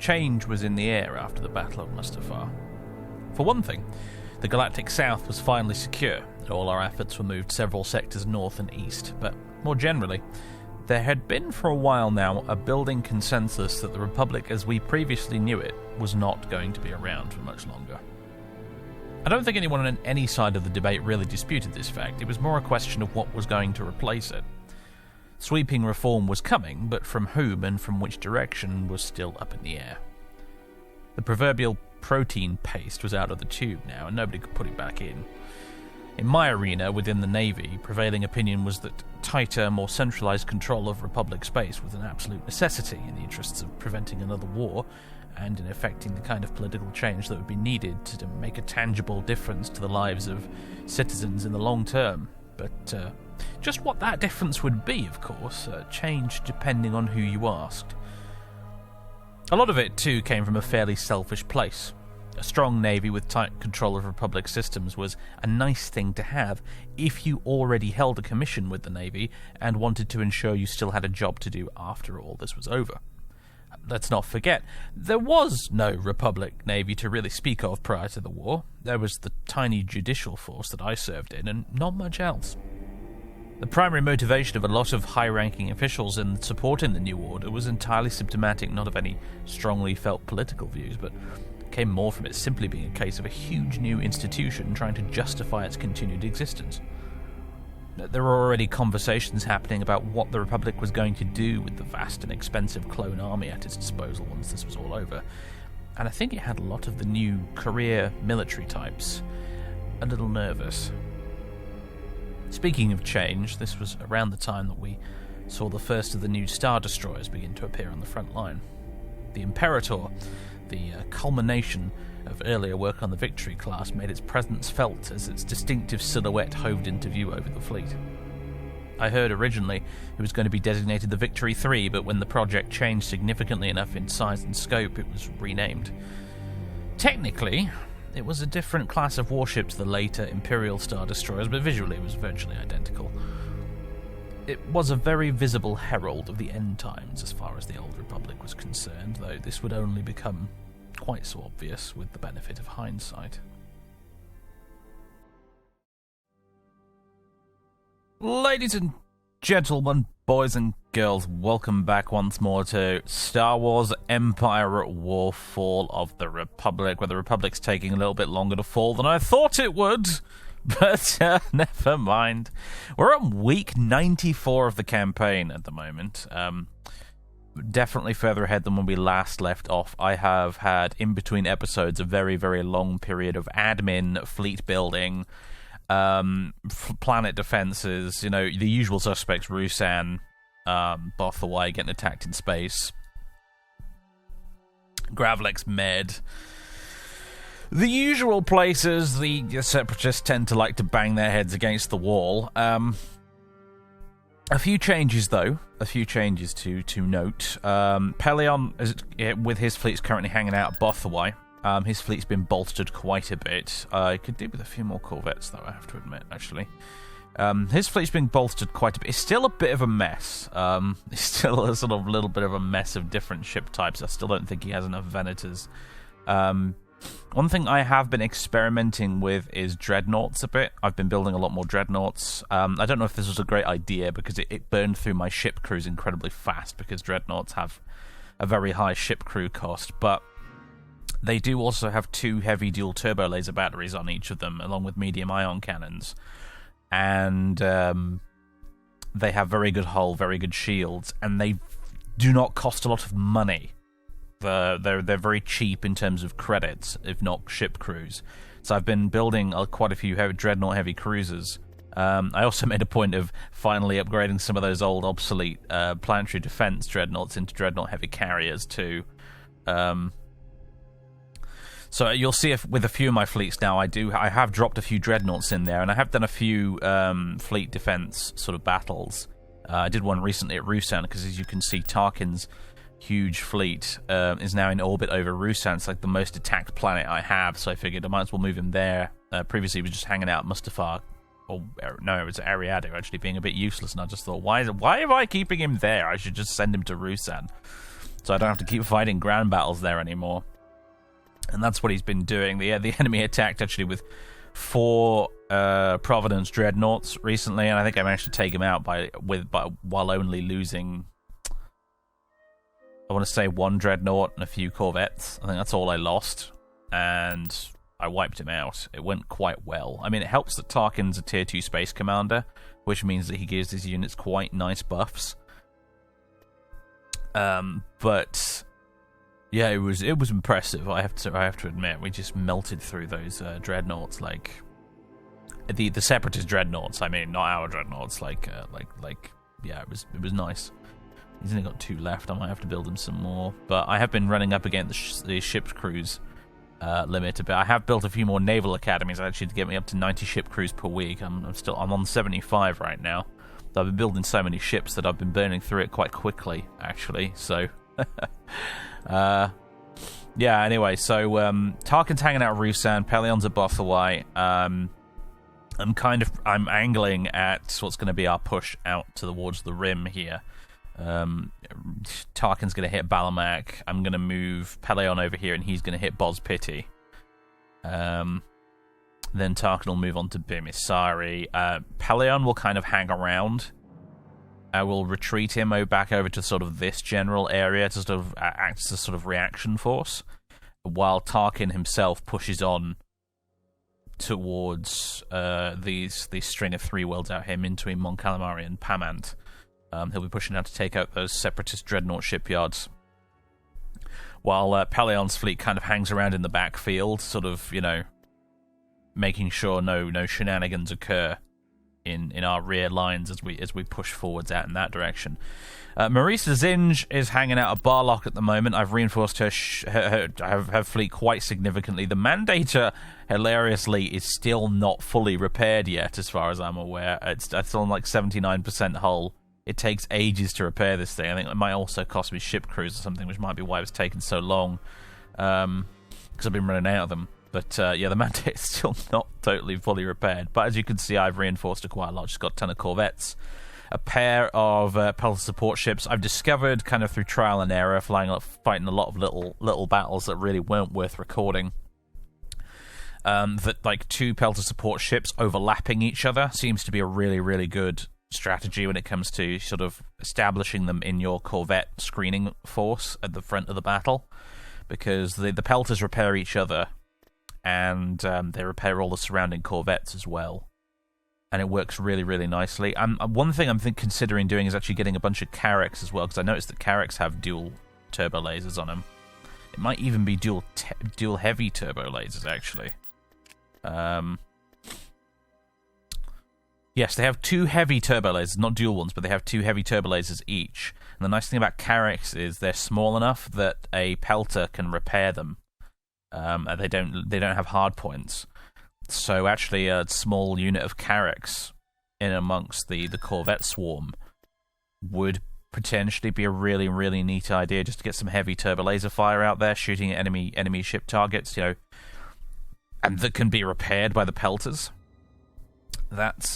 change was in the air after the Battle of Mustafar. For one thing, the Galactic South was finally secure, and all our efforts were moved several sectors north and east, but more generally, there had been for a while now a building consensus that the Republic as we previously knew it was not going to be around for much longer. I don't think anyone on any side of the debate really disputed this fact. It was more a question of what was going to replace it. Sweeping reform was coming, but from whom and from which direction was still up in the air. The proverbial protein paste was out of the tube now, and nobody could put it back in. In my arena, within the Navy, prevailing opinion was that tighter, more centralised control of Republic space was an absolute necessity in the interests of preventing another war, and in effecting the kind of political change that would be needed to make a tangible difference to the lives of citizens in the long term. But just what that difference would be, of course, changed depending on who you asked. A lot of it, too, came from a fairly selfish place. A strong navy with tight control of Republic systems was a nice thing to have if you already held a commission with the Navy and wanted to ensure you still had a job to do after all this was over. Let's not forget, there was no Republic Navy to really speak of prior to the war. There was the tiny judicial force that I served in, and not much else. The primary motivation of a lot of high-ranking officials in supporting the New Order was entirely symptomatic not of any strongly felt political views, but came more from it simply being a case of a huge new institution trying to justify its continued existence. There were already conversations happening about what the Republic was going to do with the vast and expensive clone army at its disposal once this was all over, and I think it had a lot of the new career military types a little nervous. Speaking of change, this was around the time that we saw the first of the new Star Destroyers begin to appear on the front line. The Imperator, the culmination of earlier work on the Victory class, made its presence felt as its distinctive silhouette hoved into view over the fleet. I heard originally it was going to be designated the Victory 3, but when the project changed significantly enough in size and scope, it was renamed. Technically, it was a different class of warship to the later Imperial Star Destroyers, but visually it was virtually identical. It was a very visible herald of the end times as far as the Old Republic was concerned, though this would only become quite so obvious with the benefit of hindsight. Ladies and gentlemen, boys and girls, welcome back once more to Star Wars Empire at War, Fall of the Republic, where the Republic's taking a little bit longer to fall than I thought it would, but never mind. We're on week 94 of the campaign at the moment. Definitely further ahead than when we last left off. I have had, in between episodes, a very, very long period of admin, fleet building, planet defenses, you know, the usual suspects, Rusan, Bothawai getting attacked in space, Gravlex Med, the usual places the Separatists tend to like to bang their heads against the wall. A few changes, though. A few changes to note. Pelion, with his fleet's currently hanging out at Bothawai. His fleet's been bolstered quite a bit. I could do with a few more corvettes, though, I have to admit, actually. His fleet's been bolstered quite a bit. It's still a bit of a mess. It's still a sort of little bit of a mess of different ship types. I still don't think he has enough Venators. One thing I have been experimenting with is dreadnoughts a bit. I've been building a lot more dreadnoughts. I don't know if this was a great idea because it burned through my ship crews incredibly fast because dreadnoughts have a very high ship crew cost, but they do also have 2 heavy dual turbo laser batteries on each of them, along with medium ion cannons. And they have very good hull, very good shields, and they do not cost a lot of money. They're very cheap in terms of credits, if not ship crews. So I've been building quite a few dreadnought heavy cruisers. I also made a point of finally upgrading some of those old obsolete planetary defense dreadnoughts into dreadnought heavy carriers too. So you'll see with a few of my fleets now, I have dropped a few dreadnoughts in there, and I have done a few fleet defense sort of battles. I did one recently at Rusan because, as you can see, Tarkin's huge fleet is now in orbit over Rusan. It's like the most attacked planet I have, so I figured I might as well move him there. Previously, he was just hanging out at Mustafar. No, it was Ariado, actually being a bit useless, and I just thought, why am I keeping him there? I should just send him to Rusan. so I don't have to keep fighting ground battles there anymore. And that's what he's been doing. The enemy attacked actually with 4 Providence dreadnoughts recently, and I think I managed to take him out while only losing, I want to say, 1 dreadnought and a few corvettes. I think that's all I lost, and I wiped him out. It went quite well. I mean, it helps that Tarkin's a tier 2 space commander, which means that he gives his units quite nice buffs. But yeah, it was impressive. I have to admit, we just melted through those dreadnoughts, like the Separatist dreadnoughts. I mean, not our dreadnoughts. Yeah, it was nice. He's only got 2 left. I might have to build him some more. But I have been running up against the ship's crews limit a bit. I have built a few more naval academies actually to get me up to 90 ship crews per week. I'm on 75 right now. I've been building so many ships that I've been burning through it quite quickly, actually. So, yeah. Anyway, so Tarkin's hanging out at Rusan. Peleon's at Bothawai. I'm angling at what's going to be our push out towards the rim here. Tarkin's going to hit Balemac. I'm going to move Peleon over here, and he's going to hit Boz Pity. Then Tarkin will move on to Bimisari. Peleon will kind of hang around. I will retreat him back over to sort of this general area to sort of act as a sort of reaction force, while Tarkin himself pushes on towards these string of 3 worlds out here, Mintuin, Mon Calamari, and Pamant. He'll be pushing out to take out those Separatist dreadnought shipyards, while Peleon's fleet kind of hangs around in the backfield, sort of, making sure no shenanigans occur in our rear lines as we push forwards out in that direction. Marisa Zinj is hanging out at Barlock at the moment. I've reinforced her fleet quite significantly. The Mandator, hilariously, is still not fully repaired yet, as far as I'm aware. It's still on like 79% hull. It takes ages to repair this thing. I think it might also cost me ship crews or something, which might be why it was taking so long, because I've been running out of them. But yeah, the Mandator is still not totally fully repaired. But as you can see, I've reinforced it quite a lot. She's got a ton of corvettes, a pair of Pelter support ships. I've discovered, kind of through trial and error, fighting a lot of little battles that really weren't worth recording, that like 2 Pelter support ships overlapping each other seems to be a really, really good strategy when it comes to sort of establishing them in your corvette screening force at the front of the battle, because the Pelters repair each other, and they repair all the surrounding corvettes as well, and it works really, really nicely. One thing I'm considering doing is actually getting a bunch of Carracks as well, because I noticed that Carracks have dual turbo lasers on them. It might even be dual heavy turbo lasers, actually. Yes, they have 2 heavy turbo lasers, not dual ones, but they have 2 heavy turbo lasers each. And the nice thing about Carracks is they're small enough that a Pelter can repair them. And they don't have hard points. So actually a small unit of Carracks in amongst the Corvette swarm would potentially be a really, really neat idea, just to get some heavy turbo laser fire out there, shooting at enemy ship targets, and that can be repaired by the Pelters. That's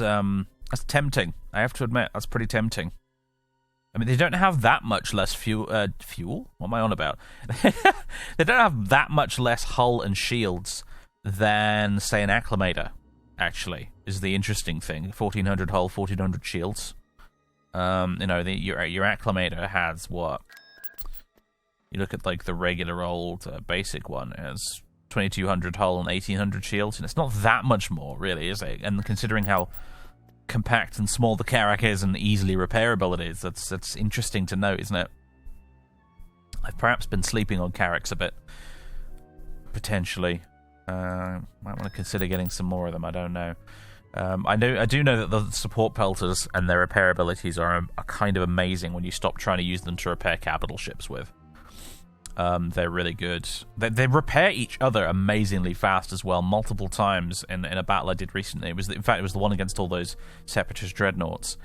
tempting. I have to admit, that's pretty tempting. I mean, they don't have that much less fuel? What am I on about? They don't have that much less hull and shields than, say, an Acclamator, actually, is the interesting thing. 1,400 hull, 1,400 shields. Your Acclamator has what? You look at, like, the regular old basic one, it has 2,200 hull and 1,800 shields, and it's not that much more, really, is it? And considering how compact and small the Carrack is and easily repairable it is, that's interesting to note, isn't it? I've perhaps been sleeping on Carracks a bit, potentially. Might want to consider getting some more of them, I don't know. I do know that the support Pelters and their repair abilities are kind of amazing when you stop trying to use them to repair capital ships with. They're really good. They repair each other amazingly fast as well, multiple times in a battle I did recently. It was the one against all those Separatist dreadnoughts.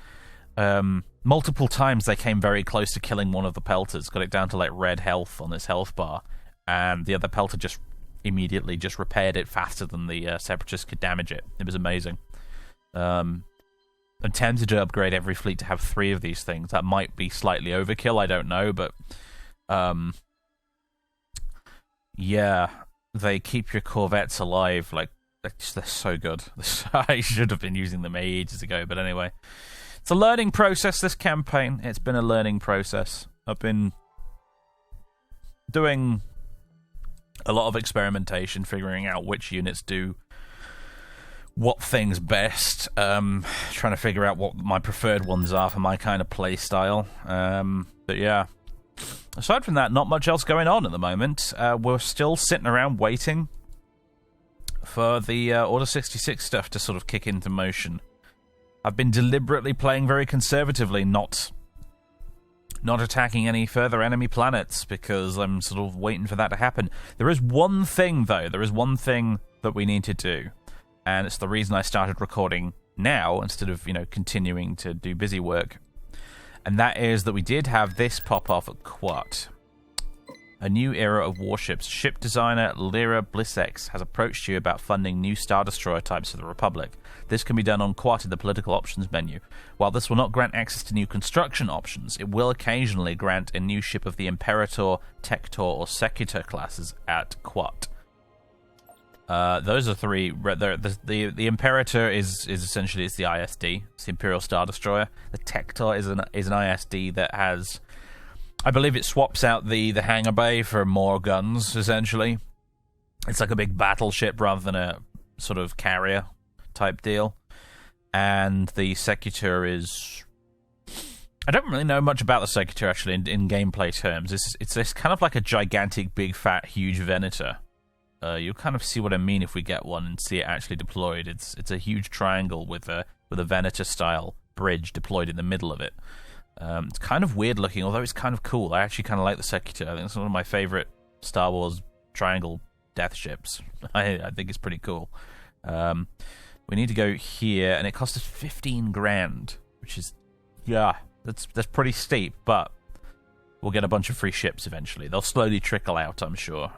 Multiple times they came very close to killing one of the Pelters, got it down to like red health on this health bar, and the other Pelter just immediately repaired it faster than the Separatists could damage it. It was amazing. I'm tempted to upgrade every fleet to have 3 of these things. That might be slightly overkill, I don't know, but Yeah, they keep your corvettes alive. Like, they're so good. I should have been using them ages ago, but anyway. It's a learning process, this campaign. It's been a learning process. I've been doing a lot of experimentation, figuring out which units do what things best, trying to figure out what my preferred ones are for my kind of play style. But yeah, aside from that, not much else going on at the moment. We're still sitting around waiting for the Order 66 stuff to sort of kick into motion. I've been deliberately playing very conservatively, not attacking any further enemy planets, because I'm sort of waiting for that to happen. There is one thing, though. There is one thing that we need to do, and it's the reason I started recording now instead of, continuing to do busy work. And that is that we did have this pop off at Quat. A new era of warships. Ship designer Lyra Blissex has approached you about funding new Star Destroyer types for the Republic. This can be done on Quat in the political options menu. While this will not grant access to new construction options, it will occasionally grant a new ship of the Imperator, Tector, or Secutor classes at Quat. Those are three. The Imperator is essentially the ISD. It's the Imperial Star Destroyer. The Tector is an ISD that has, I believe, it swaps out the hangar bay for more guns. Essentially, it's like a big battleship rather than a sort of carrier type deal. And the Secutor is, I don't really know much about the Secutor actually in gameplay terms. It's this kind of like a gigantic, big, fat, huge Venator. You'll kind of see what I mean if we get one and see it actually deployed. It's a huge triangle with a Venator style bridge deployed in the middle of it. It's kind of weird looking, although it's kind of cool. I actually kind of like the Secutor. I think it's one of my favorite Star Wars triangle death ships. I think it's pretty cool. We need to go here, and it cost us 15 grand, which is, yeah, that's pretty steep, but we'll get a bunch of free ships eventually. They'll slowly trickle out, I'm sure.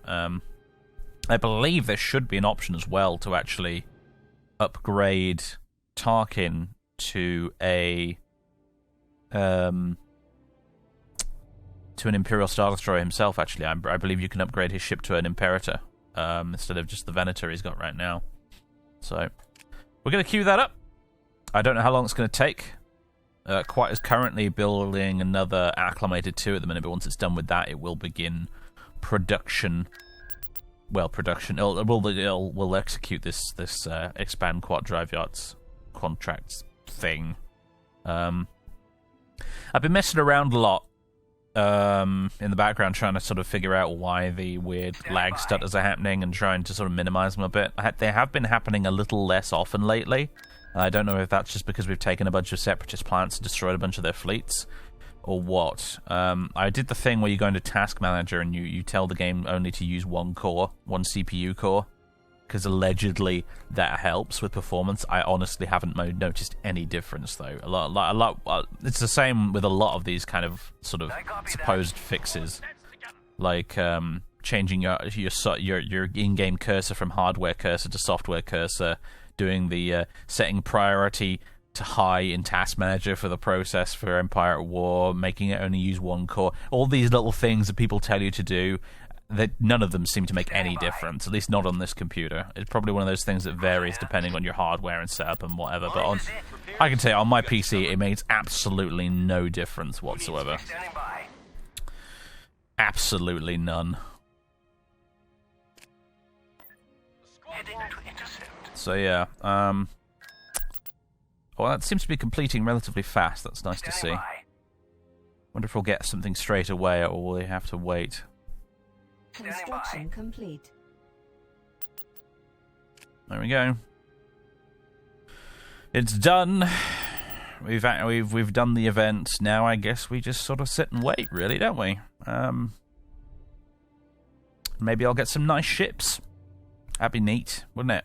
I believe there should be an option as well to actually upgrade Tarkin to an Imperial Star Destroyer himself, actually. I believe you can upgrade his ship to an Imperator instead of just the Venator he's got right now. So, we're going to queue that up. I don't know how long it's going to take. Quat is currently building another Acclimated 2 at the minute, but once it's done with that, it will begin production. Well, production. We'll execute this expand Quat drive yachts contracts thing. I've been messing around a lot in the background, trying to sort of figure out why the weird lag stutters are happening and trying to sort of minimize them a bit. They have been happening a little less often lately. I don't know if that's just because we've taken a bunch of Separatist planets and destroyed a bunch of their fleets, or what. I did the thing where you go into Task Manager and you tell the game only to use one CPU core, because allegedly that helps with performance. I honestly haven't noticed any difference, though. A lot. It's the same with a lot of these kind of sort of supposed fixes, like changing your in-game cursor from hardware cursor to software cursor, doing the setting priority to high in Task Manager for the process for Empire at War, making it only use one core. All these little things that people tell you to do, that none of them seem to make any difference, at least not on this computer. It's probably one of those things that varies depending on your hardware and setup and whatever, but I can tell you, on my PC, it makes absolutely no difference whatsoever. Absolutely none. So yeah, well, that seems to be completing relatively fast. That's nice to see. Wonder if we'll get something straight away, or will we have to wait? Construction complete. There we go. It's done. We've done the event. Now I guess we just sort of sit and wait, really, don't we? Maybe I'll get some nice ships. That'd be neat, wouldn't it?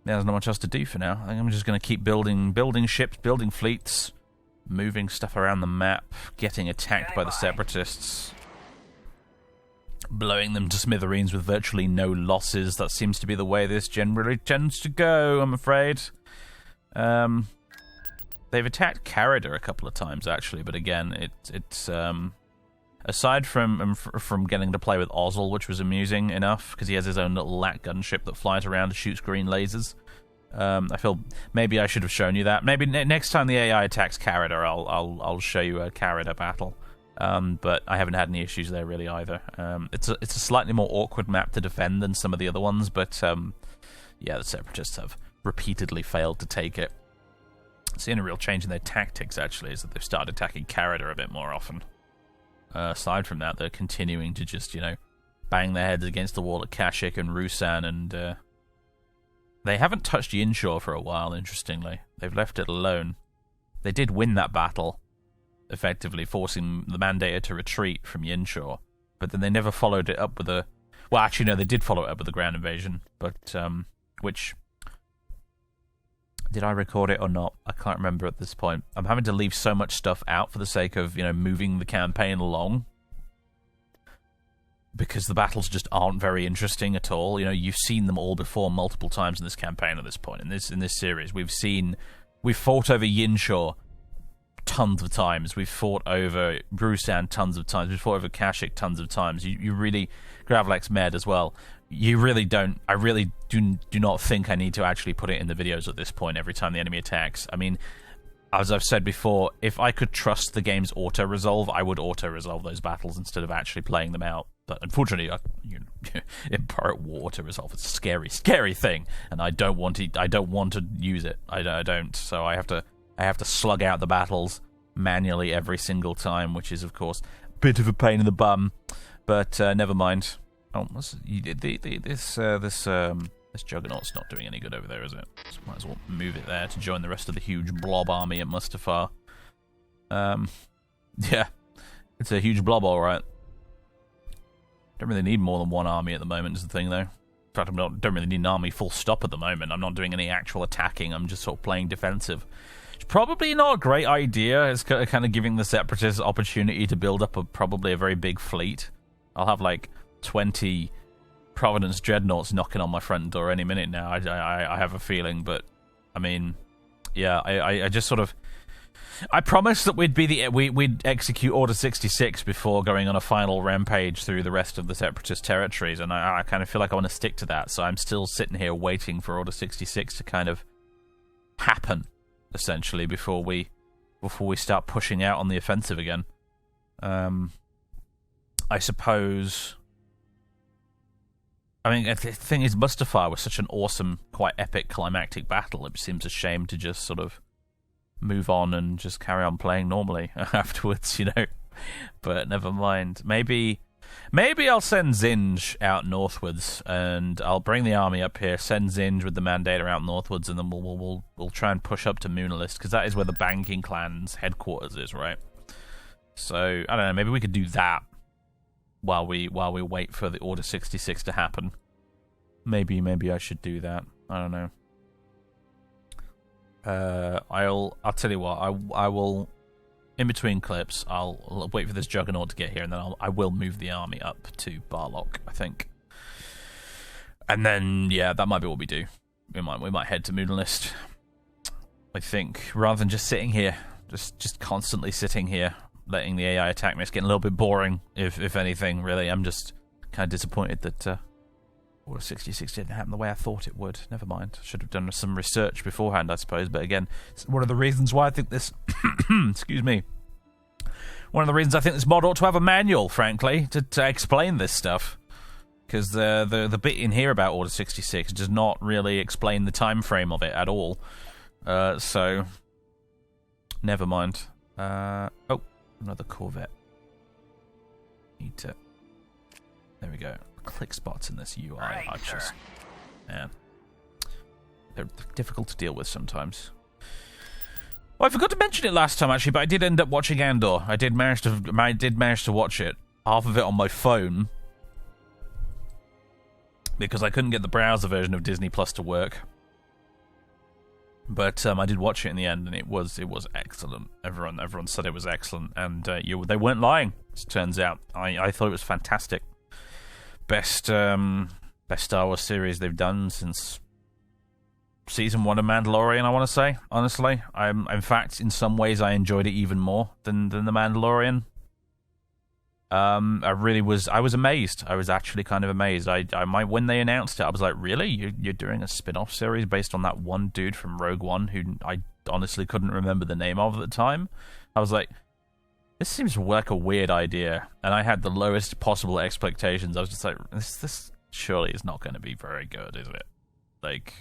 There's not much else to do for now. I think I'm just going to keep building ships, building fleets, moving stuff around the map, getting attacked by the Separatists, blowing them to smithereens with virtually no losses. That seems to be the way this generally tends to go, I'm afraid. They've attacked Carida a couple of times, actually, but again, aside from getting to play with Ozzel, which was amusing enough because he has his own little lat gunship that flies around and shoots green lasers. I feel maybe I should have shown you that. Maybe next time the AI attacks Carida, I'll show you a Carida battle. But I haven't had any issues there really either. It's a slightly more awkward map to defend than some of the other ones, but yeah, the Separatists have repeatedly failed to take it. Seeing a real change in their tactics actually is that they've started attacking Carida a bit more often. Aside from that, they're continuing to just bang their heads against the wall at Kashyyyk and Rusan, and they haven't touched Yinshore for a while. Interestingly, they've left it alone. They did win that battle, effectively forcing the Mandator to retreat from Yinshore, but then they never followed it up with a... Well, actually, no, they did follow it up with a ground invasion, but which... Did I record it or not? I can't remember at this point. I'm having to leave so much stuff out for the sake of, moving the campaign along, because the battles just aren't very interesting at all. You've seen them all before multiple times in this campaign at this point. In this series, we've fought over Yinshore tons of times. We've fought over Rusan tons of times. We've fought over Kashyyyk tons of times. You really... Gravlex Med as well. You really don't... I really do not think I need to actually put it in the videos at this point every time the enemy attacks. I mean, as I've said before, if I could trust the game's auto-resolve, I would auto-resolve those battles instead of actually playing them out. But unfortunately, in Pirate War, auto-resolve is a scary, scary thing, and I don't want to use it. I don't. So I have to slug out the battles manually every single time, which is, of course, a bit of a pain in the bum. But never mind. Oh, this Juggernaut's not doing any good over there, is it? So might as well move it there to join the rest of the huge blob army at Mustafar. Yeah, it's a huge blob, all right. Don't really need more than one army at the moment, is the thing, though. In fact, don't really need an army full stop at the moment. I'm not doing any actual attacking. I'm just sort of playing defensive. It's probably not a great idea. It's kind of giving the Separatists opportunity to build up probably a very big fleet. I'll have like 20 Providence Dreadnoughts knocking on my front door any minute now. I have a feeling, but I mean, yeah, I just sort of... I promised that we'd execute Order 66 before going on a final rampage through the rest of the Separatist territories, and I kind of feel like I want to stick to that, so I'm still sitting here waiting for Order 66 to kind of happen, essentially, before we start pushing out on the offensive again. I suppose... I mean, the thing is, Mustafar was such an awesome, quite epic, climactic battle. It seems a shame to just sort of move on and just carry on playing normally afterwards, But never mind. Maybe I'll send Zinj out northwards, and I'll bring the army up here, send Zinj with the Mandator out northwards, and then we'll try and push up to Moonlist, because that is where the Banking Clan's headquarters is, right? So, I don't know, maybe we could do that while we wait for the Order 66 to happen. Maybe I should do that. I don't know. I'll tell you what. I will, in between clips, I'll wait for this Juggernaut to get here, and then I will move the army up to Barlock, I think. And then yeah, that might be what we do. We might head to Moonlist, I think, rather than just sitting here, just constantly sitting here, letting the AI attack me. It's getting a little bit boring, if anything, really. I'm just kind of disappointed that Order 66 didn't happen the way I thought it would. Never mind. Should have done some research beforehand, I suppose. But again, it's one of the reasons why I think this... excuse me. One of the reasons I think this mod ought to have a manual, frankly, to explain this stuff. Because the bit in here about Order 66 does not really explain the time frame of it at all. So, never mind. Oh, another Corvette. Need to... There we go. Click spots in this UI are just... Man. They're difficult to deal with sometimes. Well, I forgot to mention it last time, actually, but I did end up watching Andor. I did manage to watch it. Half of it on my phone. Because I couldn't get the browser version of Disney Plus to work. But I did watch it in the end, and it was excellent. Everyone said it was excellent, and they weren't lying, as it turns out. I thought it was fantastic. Best Star Wars series they've done since Season 1 of Mandalorian, I want to say, honestly. In fact, in some ways, I enjoyed it even more than The Mandalorian. I was amazed. I was actually kind of amazed. When they announced it, I was like, really? You're doing a spin-off series based on that one dude from Rogue One who I honestly couldn't remember the name of at the time? I was like, this seems like a weird idea. And I had the lowest possible expectations. I was just like, this surely is not going to be very good, is it? Like,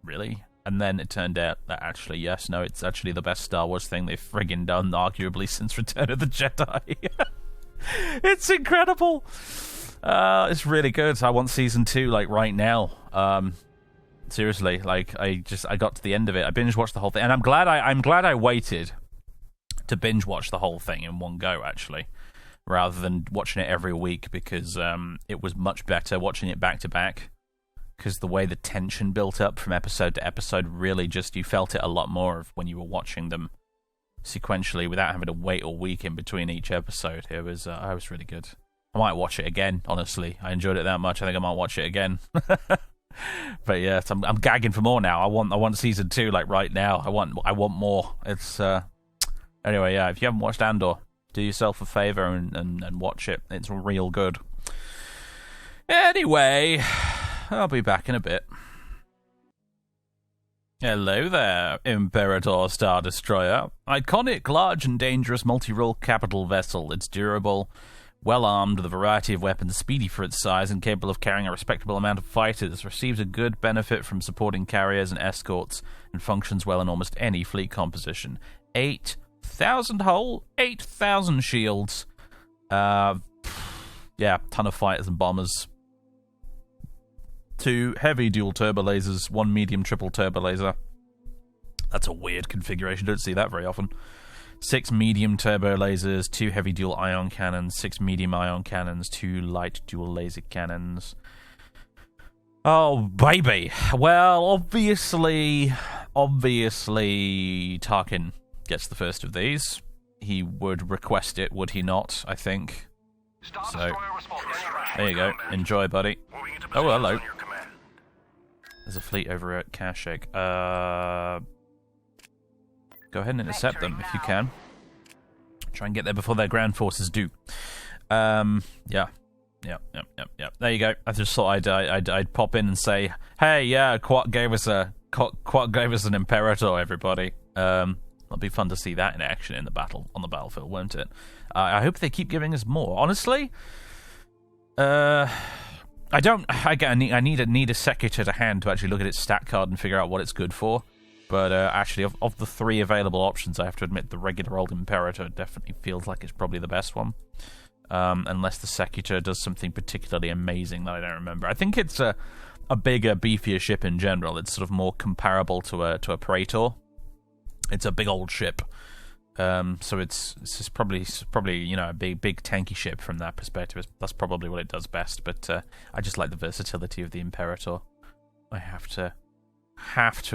really? And then it turned out that actually, yes, no, it's actually the best Star Wars thing they've friggin' done, arguably, since Return of the Jedi. It's incredible. It's really good. I want season 2 like right now. Seriously, like I got to the end of it. I binge watched the whole thing, and I'm glad I waited to binge watch the whole thing in one go, actually, rather than watching it every week, because it was much better watching it back to back. Because the way the tension built up from episode to episode, really just you felt it a lot more of when you were watching them sequentially without having to wait a week in between each episode. It was really good. I might watch it again, honestly. I enjoyed it that much. I think I might watch it again. But yeah, I'm gagging for more now. I want season 2 like right now. I want more. It's anyway, yeah, if you haven't watched Andor, do yourself a favor and watch it. It's real good. Anyway, I'll be back in a bit. Hello there, Imperator Star Destroyer. Iconic, large and dangerous multi-role capital vessel. It's durable, well-armed with a variety of weapons, speedy for its size and capable of carrying a respectable amount of fighters. Receives a good benefit from supporting carriers and escorts and functions well in almost any fleet composition. 8,000 hull, 8,000 shields. Yeah, ton of fighters and bombers. 2 heavy dual turbo lasers, 1 medium triple turbo laser. That's a weird configuration, don't see that very often. 6 medium turbo lasers, 2 heavy dual ion cannons, 6 medium ion cannons, 2 light dual laser cannons. Oh, baby. Well, obviously, Tarkin gets the first of these. He would request it, would he not, I think. So, there you go. Enjoy, buddy. Oh, hello. There's a fleet over at Kashyyyk. Go ahead and intercept them if you can. Try and get there before their ground forces do. Yeah. There you go. I just thought I'd pop in and say, hey, yeah, Quat gave us an Imperator, everybody. It'll be fun to see that in action in the battle on the battlefield, won't it? I hope they keep giving us more. Honestly, I need a Secutor to hand to actually look at its stat card and figure out what it's good for. But actually, of the 3 available options, I have to admit the regular old Imperator definitely feels like it's probably the best one. Unless the Secutor does something particularly amazing that I don't remember. I think it's a bigger, beefier ship in general. It's sort of more comparable to a Praetor. It's a big old ship. So it's just probably a big tanky ship from that perspective. That's probably what it does best. But I just like the versatility of the Imperator. I have to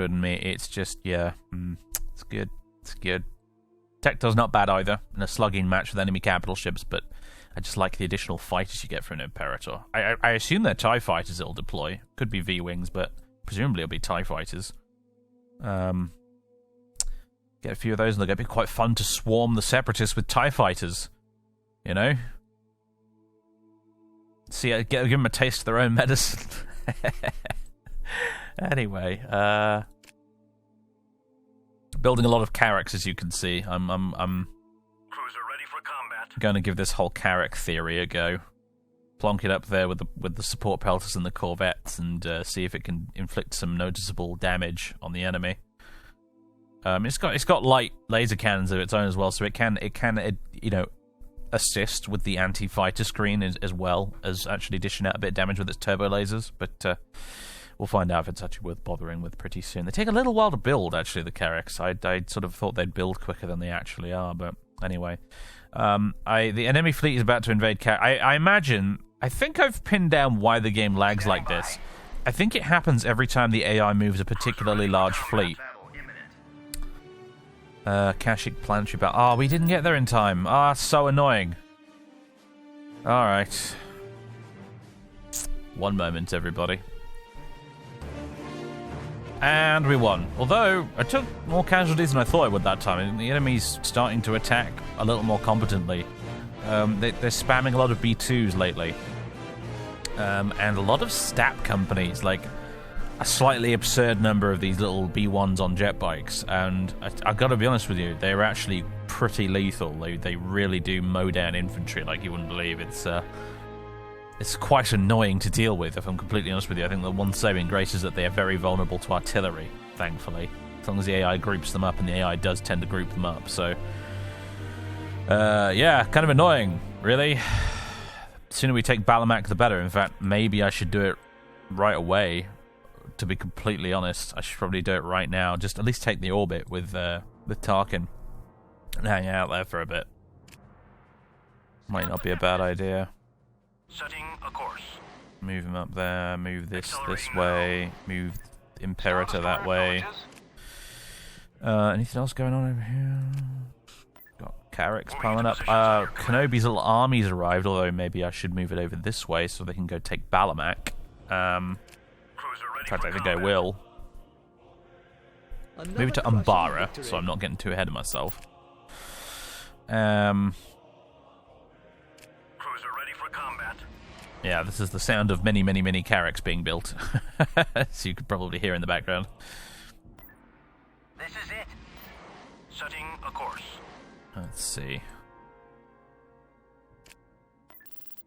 admit, it's just it's good. It's good. Tector's not bad either in a slugging match with enemy capital ships, but I just like the additional fighters you get from an Imperator. I assume they're TIE fighters it'll deploy. Could be V-Wings, but presumably it'll be TIE fighters. Get a few of those, and it'll be quite fun to swarm the Separatists with TIE fighters. You know? See, give them a taste of their own medicine. Anyway, building a lot of Carracks, as you can see. I'm Cruiser ready for combat. Going to give this whole Carrack theory a go. Plonk it up there with the support pelters and the Corvettes, and see if it can inflict some noticeable damage on the enemy. It's got light laser cannons of its own as well, so it can assist with the anti-fighter screen as well as actually dishing out a bit of damage with its turbo lasers. But we'll find out if it's actually worth bothering with pretty soon. They take a little while to build, actually, the Carracks. I sort of thought they'd build quicker than they actually are, but anyway. The enemy fleet is about to invade Carrack. I think I've pinned down why the game lags like this. I think it happens every time the AI moves a particularly large fleet. Kashyyyk planetary battle. Oh, we didn't get there in time. Ah, so annoying. Alright. One moment, everybody. And we won. Although, I took more casualties than I thought I would that time. The enemy's starting to attack a little more competently. They're spamming a lot of B2s lately. And a lot of STAP companies, like a slightly absurd number of these little B1s on jet bikes. And I've got to be honest with you, they're actually pretty lethal. They really do mow down infantry like you wouldn't believe. It's quite annoying to deal with, if I'm completely honest with you. I think the one saving grace is that they are very vulnerable to artillery, thankfully. As long as the AI groups them up, and the AI does tend to group them up, so... yeah, kind of annoying, really. The sooner we take Balemac, the better. In fact, maybe I should do it right away, to be completely honest. I should probably do it right now. Just at least take the orbit with Tarkin and hang out there for a bit. Might not be a bad idea. Setting a course. Move him up there, move this way, move Imperator that way. Anything else going on over here? Got Carrick's piling up. Kenobi's little army's arrived, although maybe I should move it over this way so they can go take Balemac. In fact, I think I will. Move it to Umbara, so I'm not getting too ahead of myself. Yeah, this is the sound of many, many, many Carracks being built. So you could probably hear in the background. This is it. Setting a course. Let's see.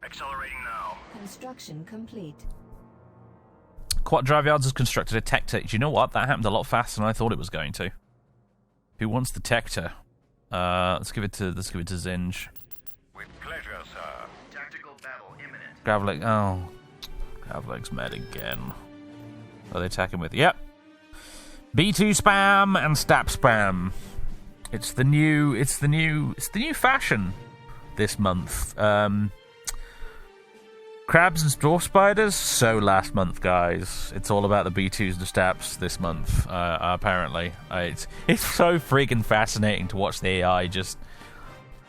Accelerating now. Construction complete. Quad Drive Yards has constructed a Tector. Do you know what? That happened a lot faster than I thought it was going to. Who wants the Tector? Let's give it to Zinj. With pleasure, sir. Tactical battle imminent. Gravlik. Oh, Gravlik's mad again. What are they attacking with? Yep. B2 spam and STAP spam. It's the new fashion this month. Crabs and dwarf spiders. So last month, guys, it's all about the B2s and the STAPs this month. Apparently, it's so freaking fascinating to watch the AI just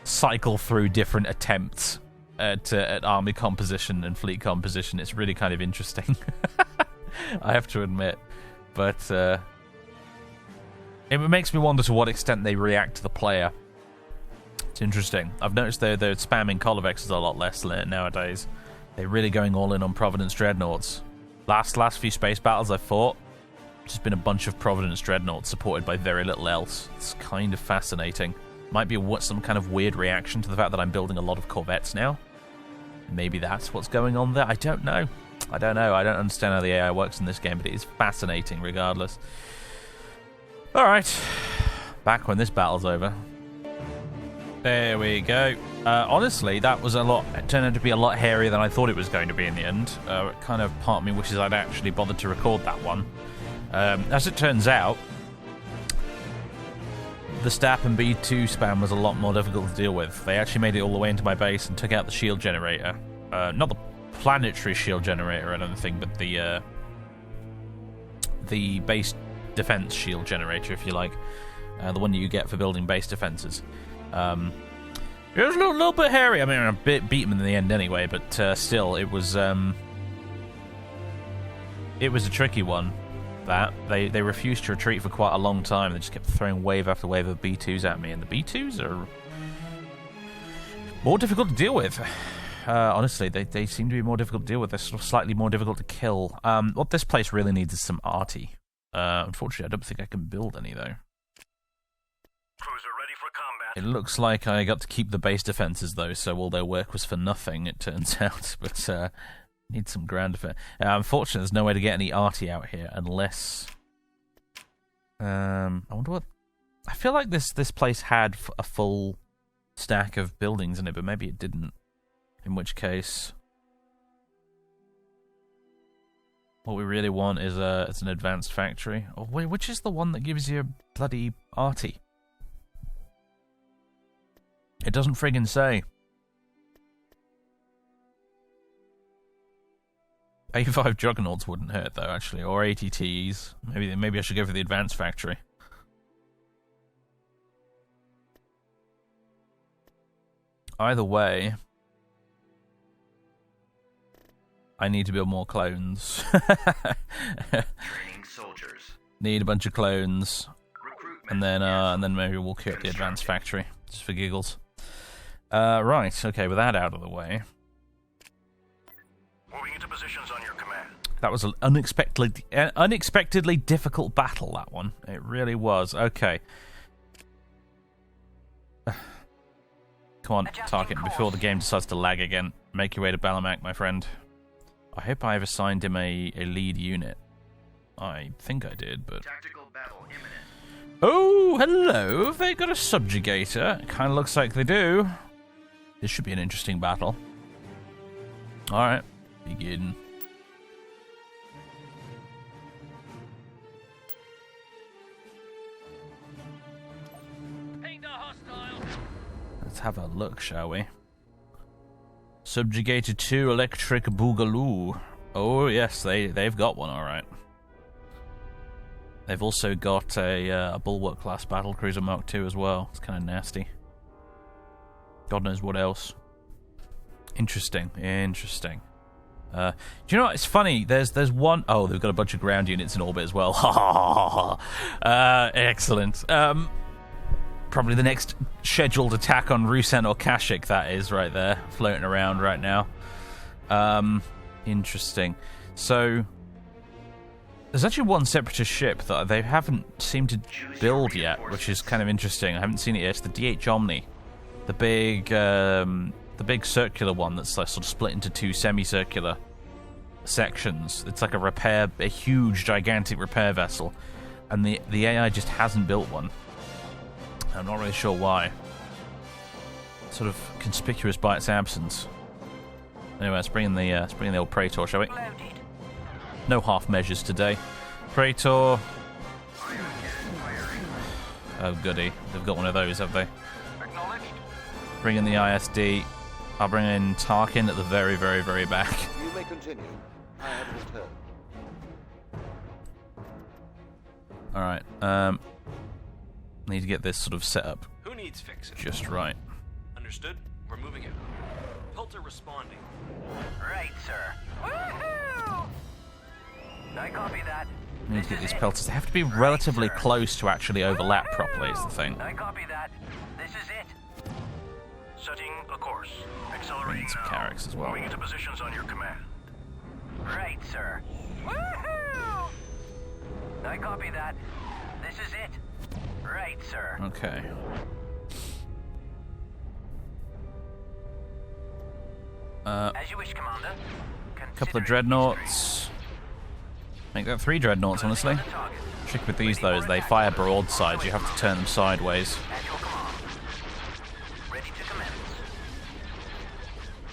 cycle through different attempts at army composition and fleet composition. It's really kind of interesting. I have to admit, but it makes me wonder to what extent they react to the player. It's interesting. I've noticed they're spamming Kolivexes a lot less nowadays. They're really going all in on Providence Dreadnoughts. Last few space battles I've fought, just been a bunch of Providence Dreadnoughts supported by very little else. It's kind of fascinating. Might be some kind of weird reaction to the fact that I'm building a lot of Corvettes now. Maybe that's what's going on there. I don't know. I don't understand how the AI works in this game, but it is fascinating regardless. Alright. Back when this battle's over. There we go. Honestly, that was it turned out to be a lot hairier than I thought it was going to be in the end. Kind of part of me wishes I'd actually bothered to record that one. As it turns out, the STAP and B2 spam was a lot more difficult to deal with. They actually made it all the way into my base and took out the shield generator. Not the planetary shield generator, I don't think, but the base defense shield generator, if you like. The one that you get for building base defenses. It was a little bit hairy. I mean, I beat him in the end anyway, but still, it was a tricky one. That they refused to retreat for quite a long time. They just kept throwing wave after wave of B2s at me, and the B2s are more difficult to deal with. Honestly, they seem to be more difficult to deal with. They're sort of slightly more difficult to kill. What this place really needs is some arty. Unfortunately, I don't think I can build any though. Cruiser ready for combat. It looks like I got to keep the base defenses though, so all their work was for nothing, it turns out. But need some ground defense. Unfortunately, there's no way to get any arty out here unless. I wonder what. I feel like this place had a full stack of buildings in it, but maybe it didn't. In which case, what we really want is it's an advanced factory. Oh wait, which is the one that gives you bloody arty? It doesn't friggin' say. A5 Juggernauts wouldn't hurt though, actually, or ATTs. Maybe I should go for the advanced factory. Either way, I need to build more clones. Training soldiers. Need a bunch of clones, and then maybe we'll quit the advanced factory just for giggles. Right, okay, with that out of the way. Moving into positions on your command. That was an unexpectedly difficult battle, that one. It really was. Okay. Come on, Tarkin, before the game decides to lag again. Make your way to Balemac, my friend. I hope I have assigned him a lead unit. I think I did, but... Tactical battle imminent. Oh, hello. Have they got a subjugator? It kind of looks like they do. This should be an interesting battle. Alright, begin. Let's have a look, shall we? Subjugator 2 Electric Boogaloo. Oh, yes, they've got one, alright. They've also got a Bulwark class battlecruiser Mark II as well. It's kind of nasty. God knows what else. Interesting. Interesting. Do you know what? It's funny. There's one... Oh, they've got a bunch of ground units in orbit as well. Excellent. Probably the next scheduled attack on Rusen or Kashyyyk, that is, right there. Floating around right now. Interesting. So... There's actually one separatist ship that they haven't seemed to build yet, which is kind of interesting. I haven't seen it yet. It's the DH Omni. The big circular one that's like sort of split into two semicircular sections. It's like a huge, gigantic repair vessel. And the AI just hasn't built one. I'm not really sure why. Sort of conspicuous by its absence. Anyway, let's bring in the old Praetor, shall we? No half measures today. Praetor. Oh goody, they've got one of those, have they? Bring in the ISD. I'll bring in Tarkin at the very, very, very back. You may continue. I have returned. Alright, need to get this sort of set up Who needs fixing? just right. Understood? We're moving in. Pelter responding. Right, sir. Woohoo! I copy that. Need to get these pelters. They have to be relatively close to actually overlap properly, is the thing. I copy that. This is it. Setting a course. Accelerating Need some now. Carracks as well. Moving into positions on your command. Right, sir. Woohoo! I copy that. This is it. Right, sir. Okay. As you wish, Commander. Couple of dreadnoughts. Make that 3 dreadnoughts, honestly. Trick with these, though, is they fire broadsides. You have to turn them sideways. At your command. Ready to commence.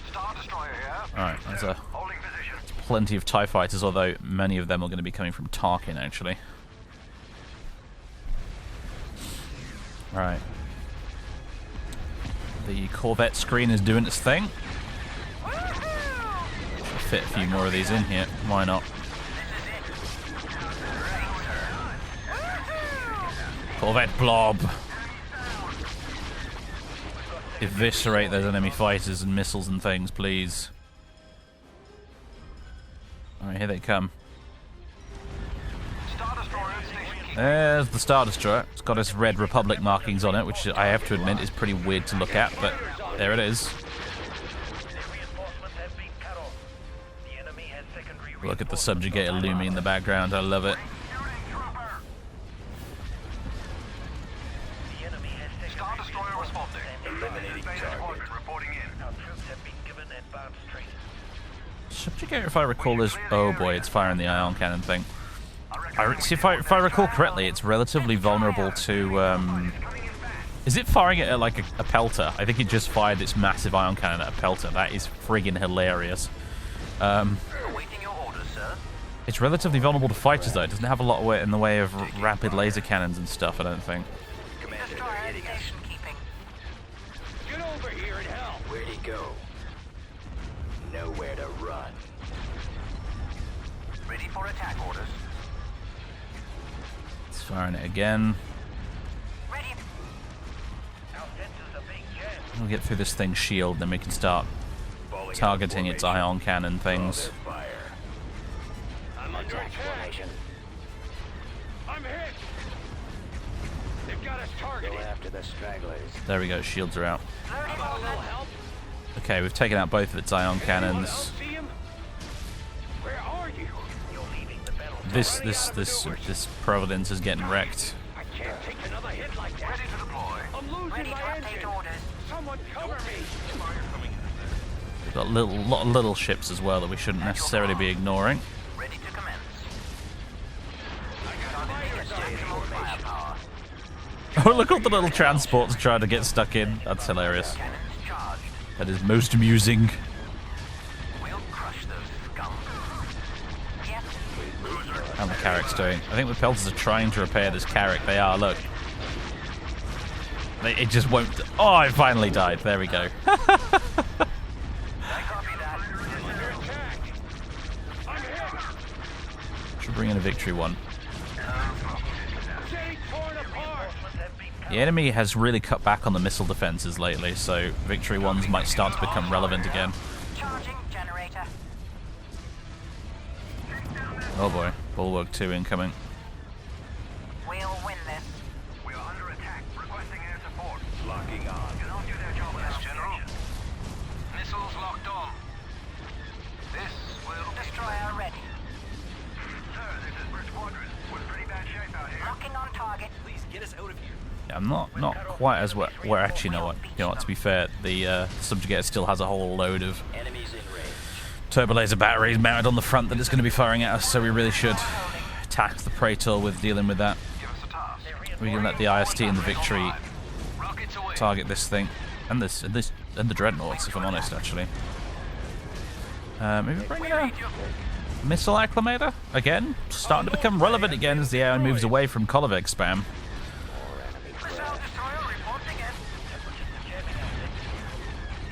Star Destroyer here. Alright, there's Holding position. plenty of TIE fighters, although many of them are going to be coming from Tarkin, actually. Alright. The Corvette screen is doing its thing. Should fit a few more of these in here. Why not? Corvette blob. Eviscerate those enemy fighters and missiles and things, please. Alright, here they come. There's the Star Destroyer. It's got its Red Republic markings on it, which I have to admit is pretty weird to look at, but there it is. Look at the subjugator looming in the background. I love it. Star Destroyer responding. Eliminating target. Reporting in. Our troops have been given advanced training. Subjugator, if I recall, is... Oh boy, it's firing the ion cannon thing. See, if I recall correctly, it's relatively vulnerable to... Is it firing it at like a pelter? I think it just fired its massive ion cannon at a pelter. That is friggin' hilarious. Awaiting your orders, sir. It's relatively vulnerable to fighters, though. It doesn't have a lot of in the way of rapid laser cannons and stuff, I don't think. Commander, station keeping. Get over here and help! Where'd he go? Nowhere to run. Ready for attack orders. It's firing it again. Ready. We'll get through this thing's shield, then we can start targeting its ion cannon things. I'm under attack! I'm hit! They've got us targeted. After the stragglers. There we go, shields are out. How about a little help? Okay, we've taken out both of its ion Anyone cannons. else see him? Where are you? You're leaving the battle. This Providence is getting wrecked. I can't take another hit like that. Ready to deploy. I'm losing my engine. Someone cover me. We've got a lot of little ships as well that we shouldn't necessarily be ignoring. Ready to commence. Oh, look at the little transports trying to get stuck in. That's hilarious. Cannons charged. That is most amusing. We'll crush those scum. Yes. How the Carrack's doing. I think the Pelters are trying to repair this Carrack. They are, look. It just won't... Oh, it finally died. There we go. I copy that. Under attack. I'm hit. Should bring in a victory one. City torn apart. The enemy has really cut back on the missile defenses lately, so victory ones might start to become relevant again. Charging generator. Oh boy, Bulwark 2 incoming. We'll win this. We are under attack. Requesting air support. Locking on. You don't do their job as General. Missiles locked on. This will... Destroyer ready. Sir, this is First Squadron. We're in pretty bad shape out here. Locking on target. Please get us out of here. Yeah, I'm not quite as well actually, you know what, to be fair, the Subjugator still has a whole load of Enemies in range. turbo laser batteries mounted on the front that it's going to be firing at us, so we really should tax the Praetor with dealing with that. Give us a task. We can let the IST and the Victory Rockets away. target this thing, and the Dreadnoughts, if I'm honest, actually. Maybe bring in a missile acclimator again, starting to become relevant again as the AI moves away from Kolovec spam. Missile destroyer reporting again.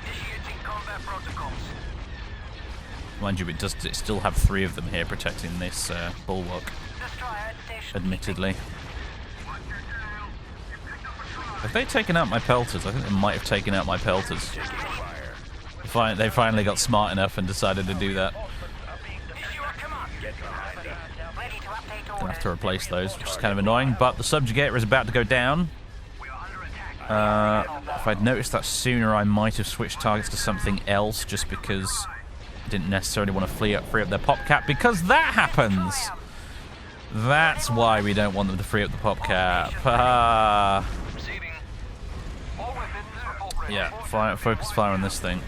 Initiating combat protocols. Mind you, it still have 3 of them here protecting this bulwark, Destroyer station. admittedly. Have they taken out my pelters? I think they might have taken out my pelters. They finally got smart enough and decided to do that. Issue a command. Ready to update Gonna orders. have to replace those, which is kind of annoying, but the Subjugator is about to go down. We are under attack. If I'd noticed that sooner, I might have switched targets to something else, just because I didn't necessarily want to free up their pop cap, because that happens! That's why we don't want them to free up the pop cap. Ah. Receiving. All weapons report ready. Yeah, focus fire on this thing,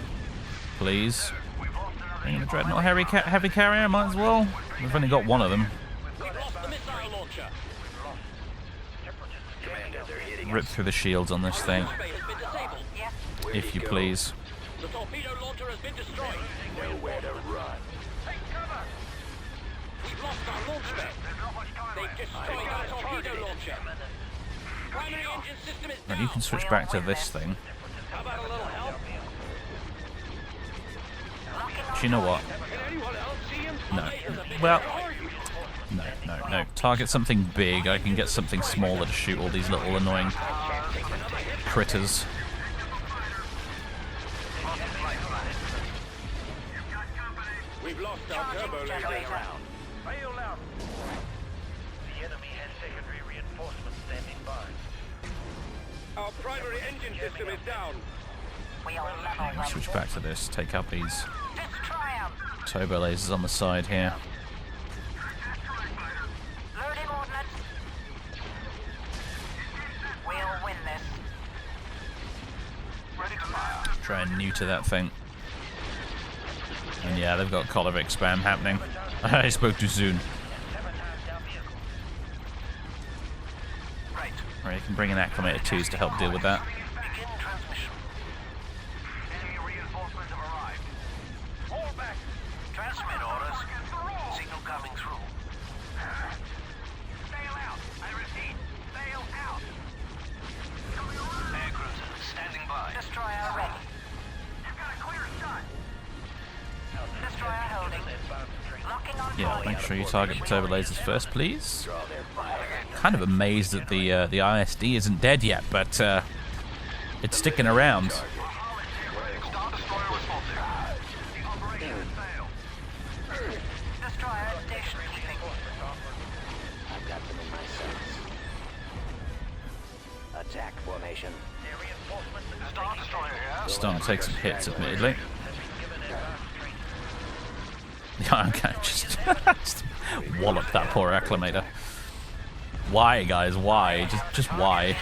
please. Bring in a Dreadnought heavy carrier, might as well. We've only got one of them. We've lost the missile launcher. Rip through the shields on this thing, Launch bay has been disabled. Yes. if you please. The torpedo launcher has been destroyed. Nowhere to run. We've lost our launch bay. They've destroyed our torpedo launcher. Primary engine system is Now down. you can switch back to this thing. How about a little help? Do you know what? Can anyone else see him? No. Well, Where are you? no. Target something big. I can get something smaller to shoot all these little annoying critters. We've lost our turbo laser. Generator. Rail out. The enemy has secondary reinforcements standing by. Our primary engine system is down. We are level them. Switch back to this. Take out these Destroy 'em. turbo lasers on the side here. Loading ordnance. We'll win this. Ready to fire. Try and neuter that thing. And yeah, they've got Kolovec spam happening. I spoke too soon. Right. Right, you can bring in Acclimator 2s to help deal with that. Begin transmission. Enemy reinforcements have arrived. Fall back. Transmit orders. Signal coming through. Sail out. I repeat, sail out. Air cruiser standing by. Destroyer ready. You've got a clear shot. Destroyer holding. Locking on Yeah, target. make sure you target the turbo lasers first, please. Kind of amazed that the ISD isn't dead yet, but it's sticking around. Star destroyer responsive. The operation is failed. Destroyer station keeping. starting to take some hits, admittedly. Yeah, okay, just wallop that poor acclimator. Why, guys? Why? Just why?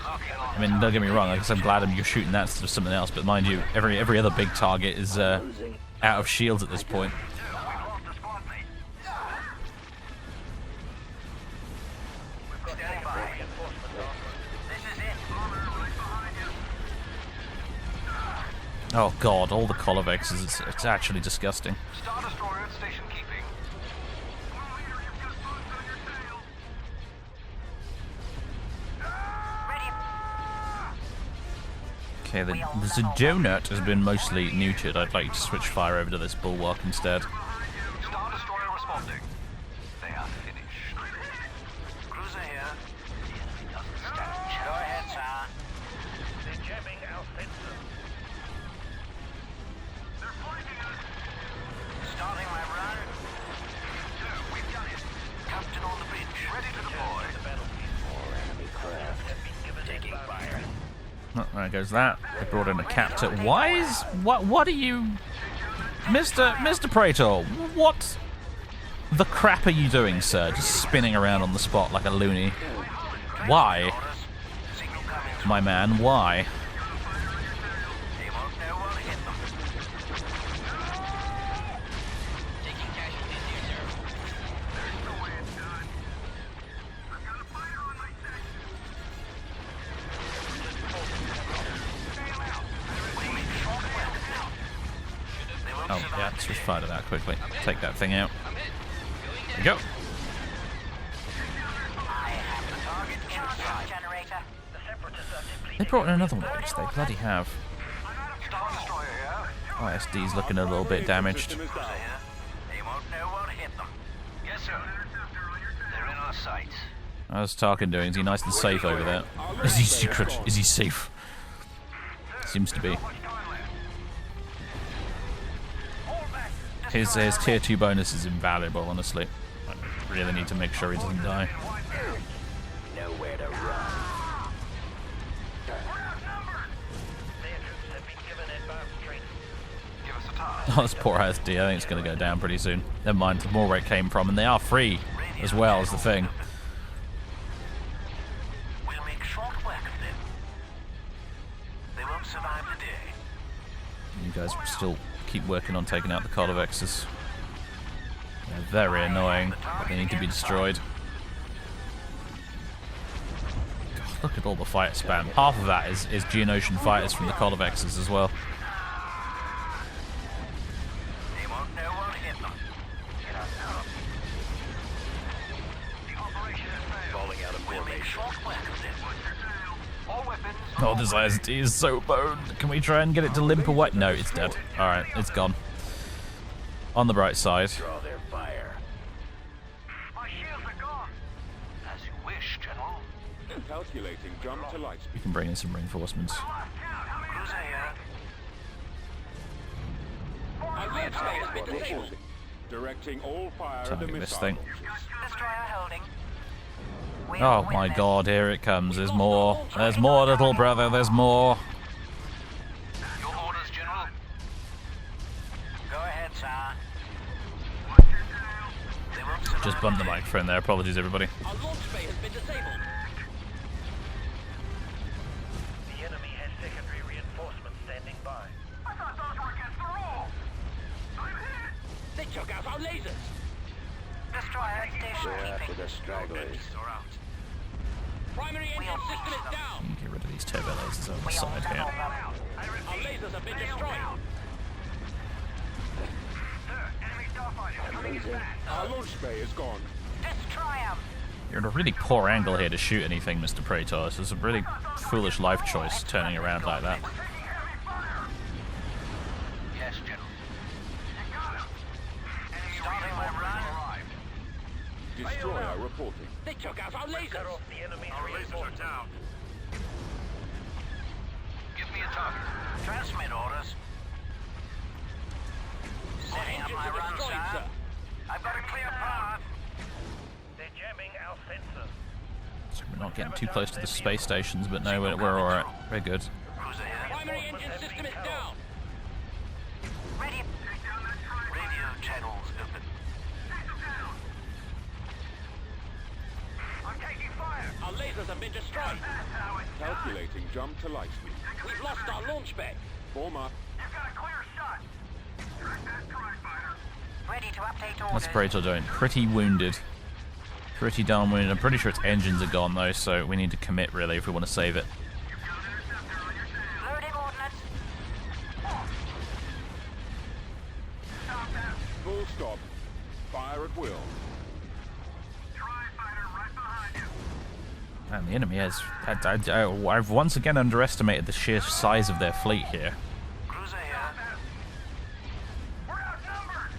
I mean, don't get me wrong. I guess I'm glad you're shooting that instead of something else. But mind you, every other big target is out of shields at this point. Oh god, all the Colivexes, it's actually disgusting. Star Destroyer at station keeping. Okay, the Donut has been mostly neutered. I'd like to switch fire over to this Bulwark instead. Star Destroyer responding. They are finished. Cruiser here. Go ahead, sir. They're jamming our fences. They're pointing us. Starting my run. Sir, we've done it. Captain on the bridge. Ready to deploy. The battlefield. More enemy craft have been given taking fire. Oh, there goes that. They brought in a captain. Why is... What are you... Mr. Praetor, what the crap are you doing, sir? Just spinning around on the spot like a loony. Why? My man, why? Oh, yeah, let's just fire that quickly. Take that thing out. There we go. They brought in another one of these, they bloody have. ISD's looking a little bit damaged. They won't know what hit them. Yes, sir. They're in our sights. How's Tarkin doing? Is he nice and safe over there? Is he secret? Is he safe? Seems to be. His tier 2 bonus is invaluable, honestly. I really need to make sure he doesn't die. Nowhere to run. Oh, this poor ISD. I think it's going to go down pretty soon. Never mind, the more where it came from, and they are free as well as the thing. We'll make short work of them. They won't survive the day. You guys still keep working on taking out the Colivexes. They're very annoying, but they need to be destroyed. God, look at all the fighter spam. Half of that is Geonosian fighters from the Colivexes as well. They won't know what hit them. The operation has failed. Falling out of formation. We'll make short work of them. All weapons. Oh, this ISD is so boned. Can we try and get it to limp away? No, it's dead. Alright, it's gone. On the bright side. Draw their fire. My shields are gone. As you wish, General. Calculating jump to light We speed. can bring in some reinforcements. Cruiser here. Our launch bay has been disabled. Directing all fire at the Target this missile thing. launchers. Destroyer holding. Oh my god, here it comes. There's more. There's more, little brother. There's more. Your orders, General. Go ahead, sir. They won't survive. Just bumped the microphone there. Apologies, everybody. Our launch bay has been disabled. The enemy has secondary reinforcements standing by. I thought those were against the rule. I'm hit. They took out our lasers. Destroyer station keeping. the stragglers. Primary engine system is down. Get rid of these turbo lasers on the side here. Our lasers have been destroyed. Sir, enemy starfighter coming in fast. Our launch bay is gone. Destroy him. You're in a really poor angle here to shoot anything, Mr. Praetor. This is a really foolish life choice, turning around like that. Yes, General. Starting my run. Destroyer reporting. They took out our lasers. The enemy's reinforcements are down. Give me a target. Transmit orders. Our Setting up engines my are run, destroyed, sir. sir. I've got a clear path. They're jamming our sensors. So we're not getting too close to the space stations, but no, we're alright. We're good. Cruiser here. Primary engine system is down. Ready. Radio channels open. I'm taking fire. Our lasers have been destroyed. Calculating jump to light speed. We've lost our launch bay. Form up. You've got a clear shot. Track that strike fighter. Ready to update orders. What's Praetor doing? Pretty wounded. Pretty darn wounded. I'm pretty sure its engines are gone though, so we need to commit really if we want to save it. You've got an interceptor on your tail. Loading ordnance. Stop that. Full stop. Fire at will. Strike fighter right behind you. Man, the enemy has... I've once again underestimated the sheer size of their fleet here. Cruiser here. We're outnumbered.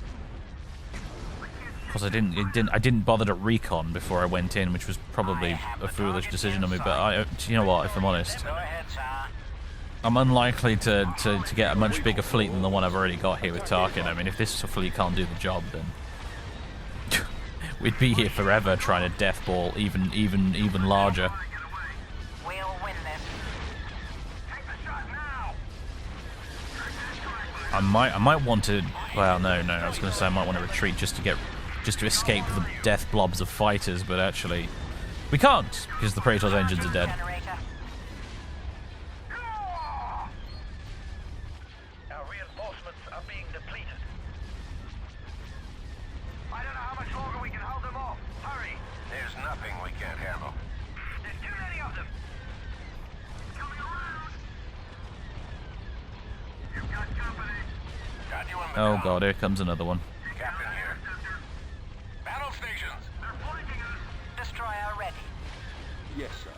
Of course, I didn't bother to recon before I went in, which was probably a foolish decision on me. But you know what? If I'm honest, Go ahead, sir. I'm unlikely to get a much bigger fleet than the one I've already got here with Tarkin. I mean, if this fleet can't do the job, then we'd be here forever trying to deathball even larger. We'll win this. Take the shot now. I might want to. Well, no. I was going to say I might want to retreat just to escape the death blobs of fighters, but actually we can't because the Praetor's engines are dead. Generator. Our reinforcements are being depleted. I don't know how much longer we can hold them off. Hurry. There's nothing we can't handle. There's too many of them. Coming around. You've got company. Got you in the Oh god, here comes another one. Captain here. Battle stations. They're flanking us. Destroyer ready. Yes, sir.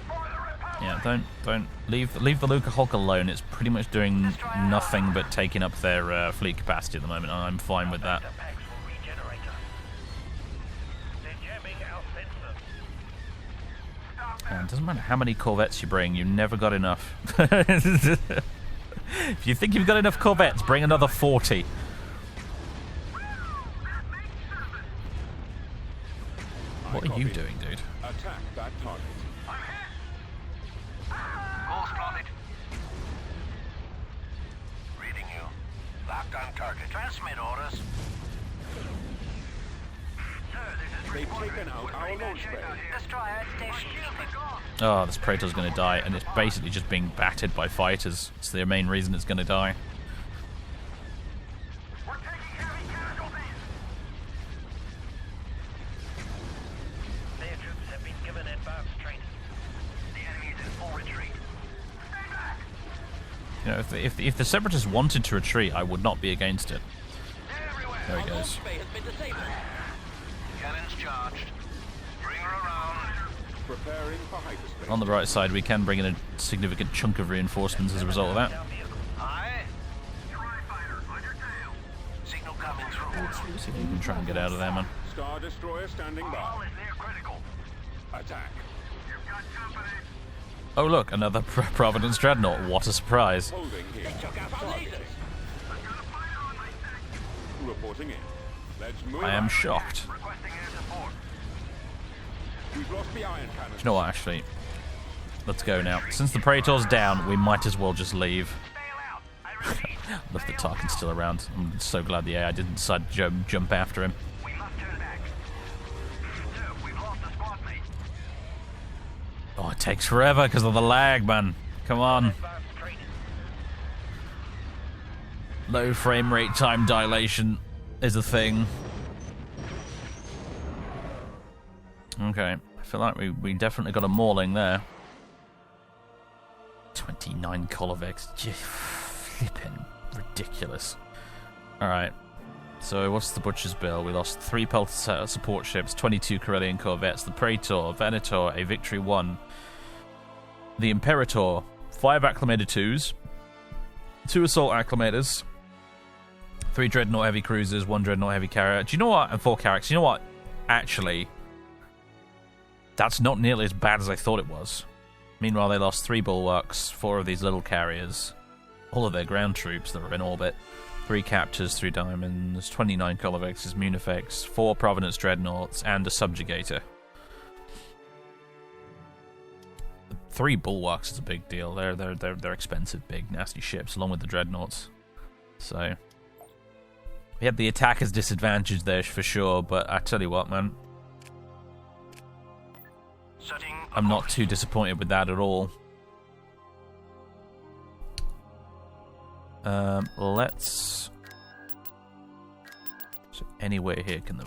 For the Republic. Yeah, don't leave the Luca Hulk alone. It's pretty much doing nothing but taking up their fleet capacity at the moment. I'm fine with that. The packs will regenerate us. They're jamming our sensors. Stop And them. it doesn't matter how many corvettes you bring, you've never got enough. If you think you've got enough corvettes, bring another 40. What are you doing, dude? Attack that target. I'm hit. Course plotted. Reading you. Locked on target. Transmit orders. Sir, this is They've taken out our launch bay. Destroyer at station keeping. Oh, this Praetor's going to die, and it's basically just being battered by fighters. It's the main reason it's going to die. We're taking heavy casualties. Their troops have been given advanced training. The enemy is in full retreat. Stay back. You know, if the Separatists wanted to retreat, I would not be against it. They're everywhere. There he Our goes. launch bay has been disabled. Cannons charged. Bring her around. Preparing for hyperspace. On the right side, we can bring in a significant chunk of reinforcements as a result of that. Aye. Strike fighter on your tail. Signal coming through. See if you can try and get out of there, man. Star Destroyer standing All by. is near critical. Attack. You've got company. Oh look, another Providence Dreadnought. What a surprise. Holding here. Took out our lasers. I've got a fighter on my six. Reporting in. Let's move I am out. shocked. Requesting air support. We've lost the iron cannon. You know what, actually? Let's go now. Since the Praetor's down, we might as well just leave. Bail out. I repeat. Love that Tarkin's still around. I'm so glad the AI didn't decide to jump after him. We must turn back. Sir, we've lost a squad mate. Oh, it takes forever because of the lag, man. Come on. Advanced training. Low frame rate time dilation is a thing. Okay, I feel like we definitely got a mauling there. 29 Kolovex. Flippin' ridiculous. Alright, so what's the Butcher's bill? We lost 3 Pelt support ships, 22 Corellian corvettes, the Praetor, Venator, a Victory 1, the Imperator, 5 Acclamator 2s, 2 Assault Acclamators, 3 Dreadnought Heavy Cruisers, 1 Dreadnought Heavy Carrier. Do you know what? And 4 Carracks. You know what? Actually, that's not nearly as bad as I thought it was. Meanwhile, they lost 3 Bulwarks, 4 of these little carriers, all of their ground troops that were in orbit, 3 Captors, 3 Diamonds, 29 Kolovexes, Munifex, 4 Providence Dreadnoughts, and a Subjugator. 3 bulwarks is a big deal. They're expensive, big, nasty ships, along with the dreadnoughts. So we had the attacker's disadvantage there for sure, but I tell you what, man, I'm not too disappointed with that at all. Let's. So anywhere here can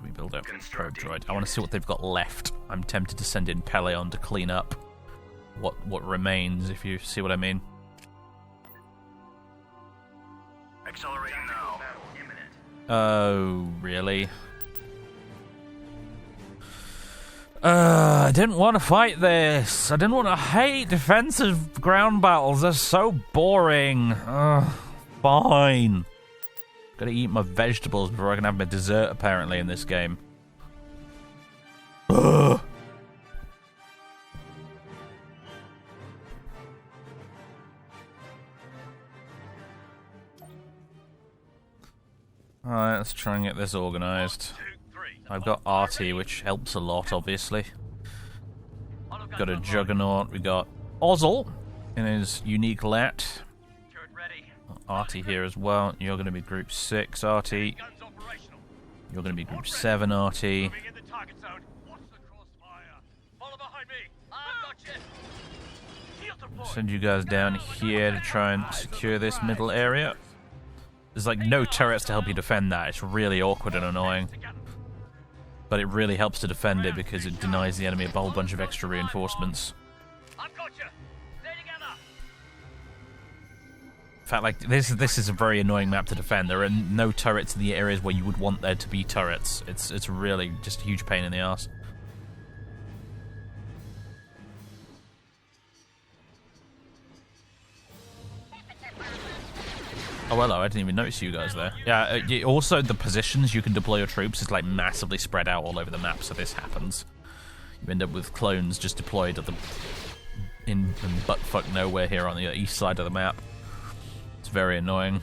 we build up probe droid? I want to see what they've got left. I'm tempted to send in Peleon to clean up what remains, if you see what I mean. Accelerating now. Oh, really? I didn't want to fight this. I didn't want to hate defensive ground battles. They're so boring. Fine. Gotta eat my vegetables before I can have my dessert, apparently, in this game. Ugh. Alright, let's try and get this organised. I've got RT, which helps a lot, obviously. Got a Juggernaut. We got Ozzel in his unique lat. RT here as well. You're going to be Group 6, RT. You're going to be Group 7, RT. Send you guys down here to try and secure this middle area. There's like no turrets to help you defend that. It's really awkward and annoying. But it really helps to defend it because it denies the enemy a whole bunch of extra reinforcements. In fact, like this is a very annoying map to defend. There are no turrets in the areas where you would want there to be turrets. It's really just a huge pain in the arse. Oh, hello, I didn't even notice you guys there. Yeah, also the positions you can deploy your troops is like massively spread out all over the map, so this happens. You end up with clones just deployed at in buttfuck nowhere here on the east side of the map. It's very annoying.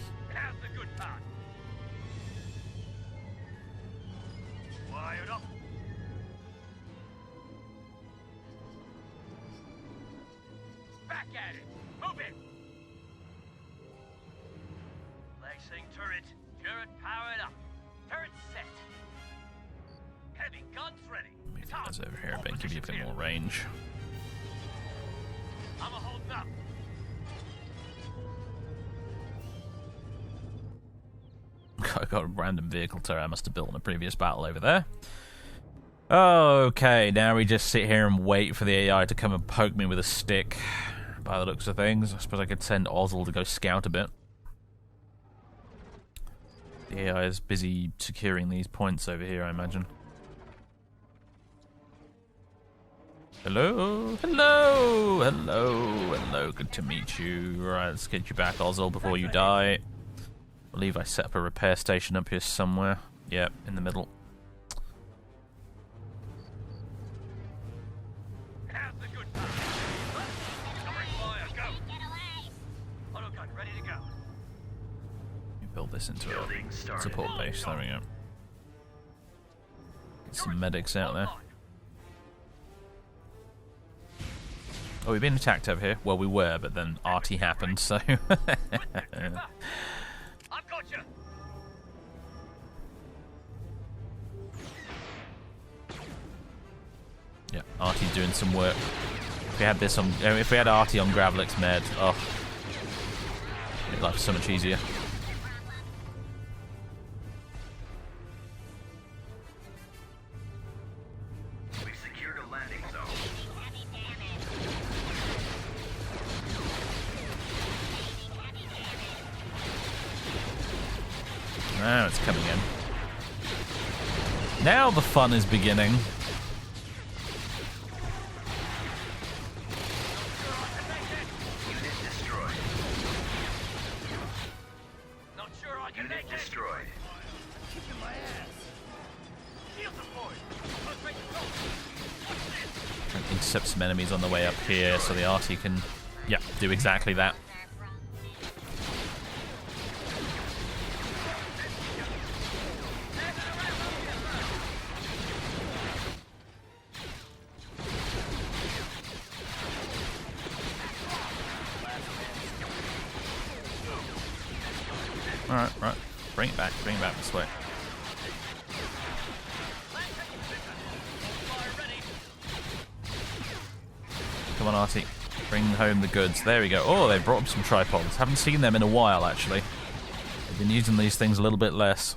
Back at it! Move it! Placing turret. Turret powered up. Turret set. Heavy guns ready. Move you guys over here a bit, give you a bit more range. I'm a holding up. I got a random vehicle turret I must have built in a previous battle over there. Okay, now we just sit here and wait for the AI to come and poke me with a stick. By the looks of things, I suppose I could send Ozzel to go scout a bit. The AI is busy securing these points over here, I imagine. Hello, hello, hello, hello, good to meet you. Right, let's get you back, Ozzel, before you die. I believe I set up a repair station up here somewhere. Yep, in the middle. You build this into a support base. There we go. Get some medics out there. Oh, we've been attacked over here. Well, we were, but then RT happened, so... Yeah, RT's doing some work. If we had this on, if we had RT on Gravelix Med, oh, make life so much easier. We secured a landing zone. Now it's coming in. Now the fun is beginning. Intercept some enemies on the way up here so the RT can, yeah, do exactly that. Alright, right. Bring it back this way. Come on, Artie. Bring home the goods. There we go. Oh, they brought up some tripods. Haven't seen them in a while, actually. They've been using these things a little bit less.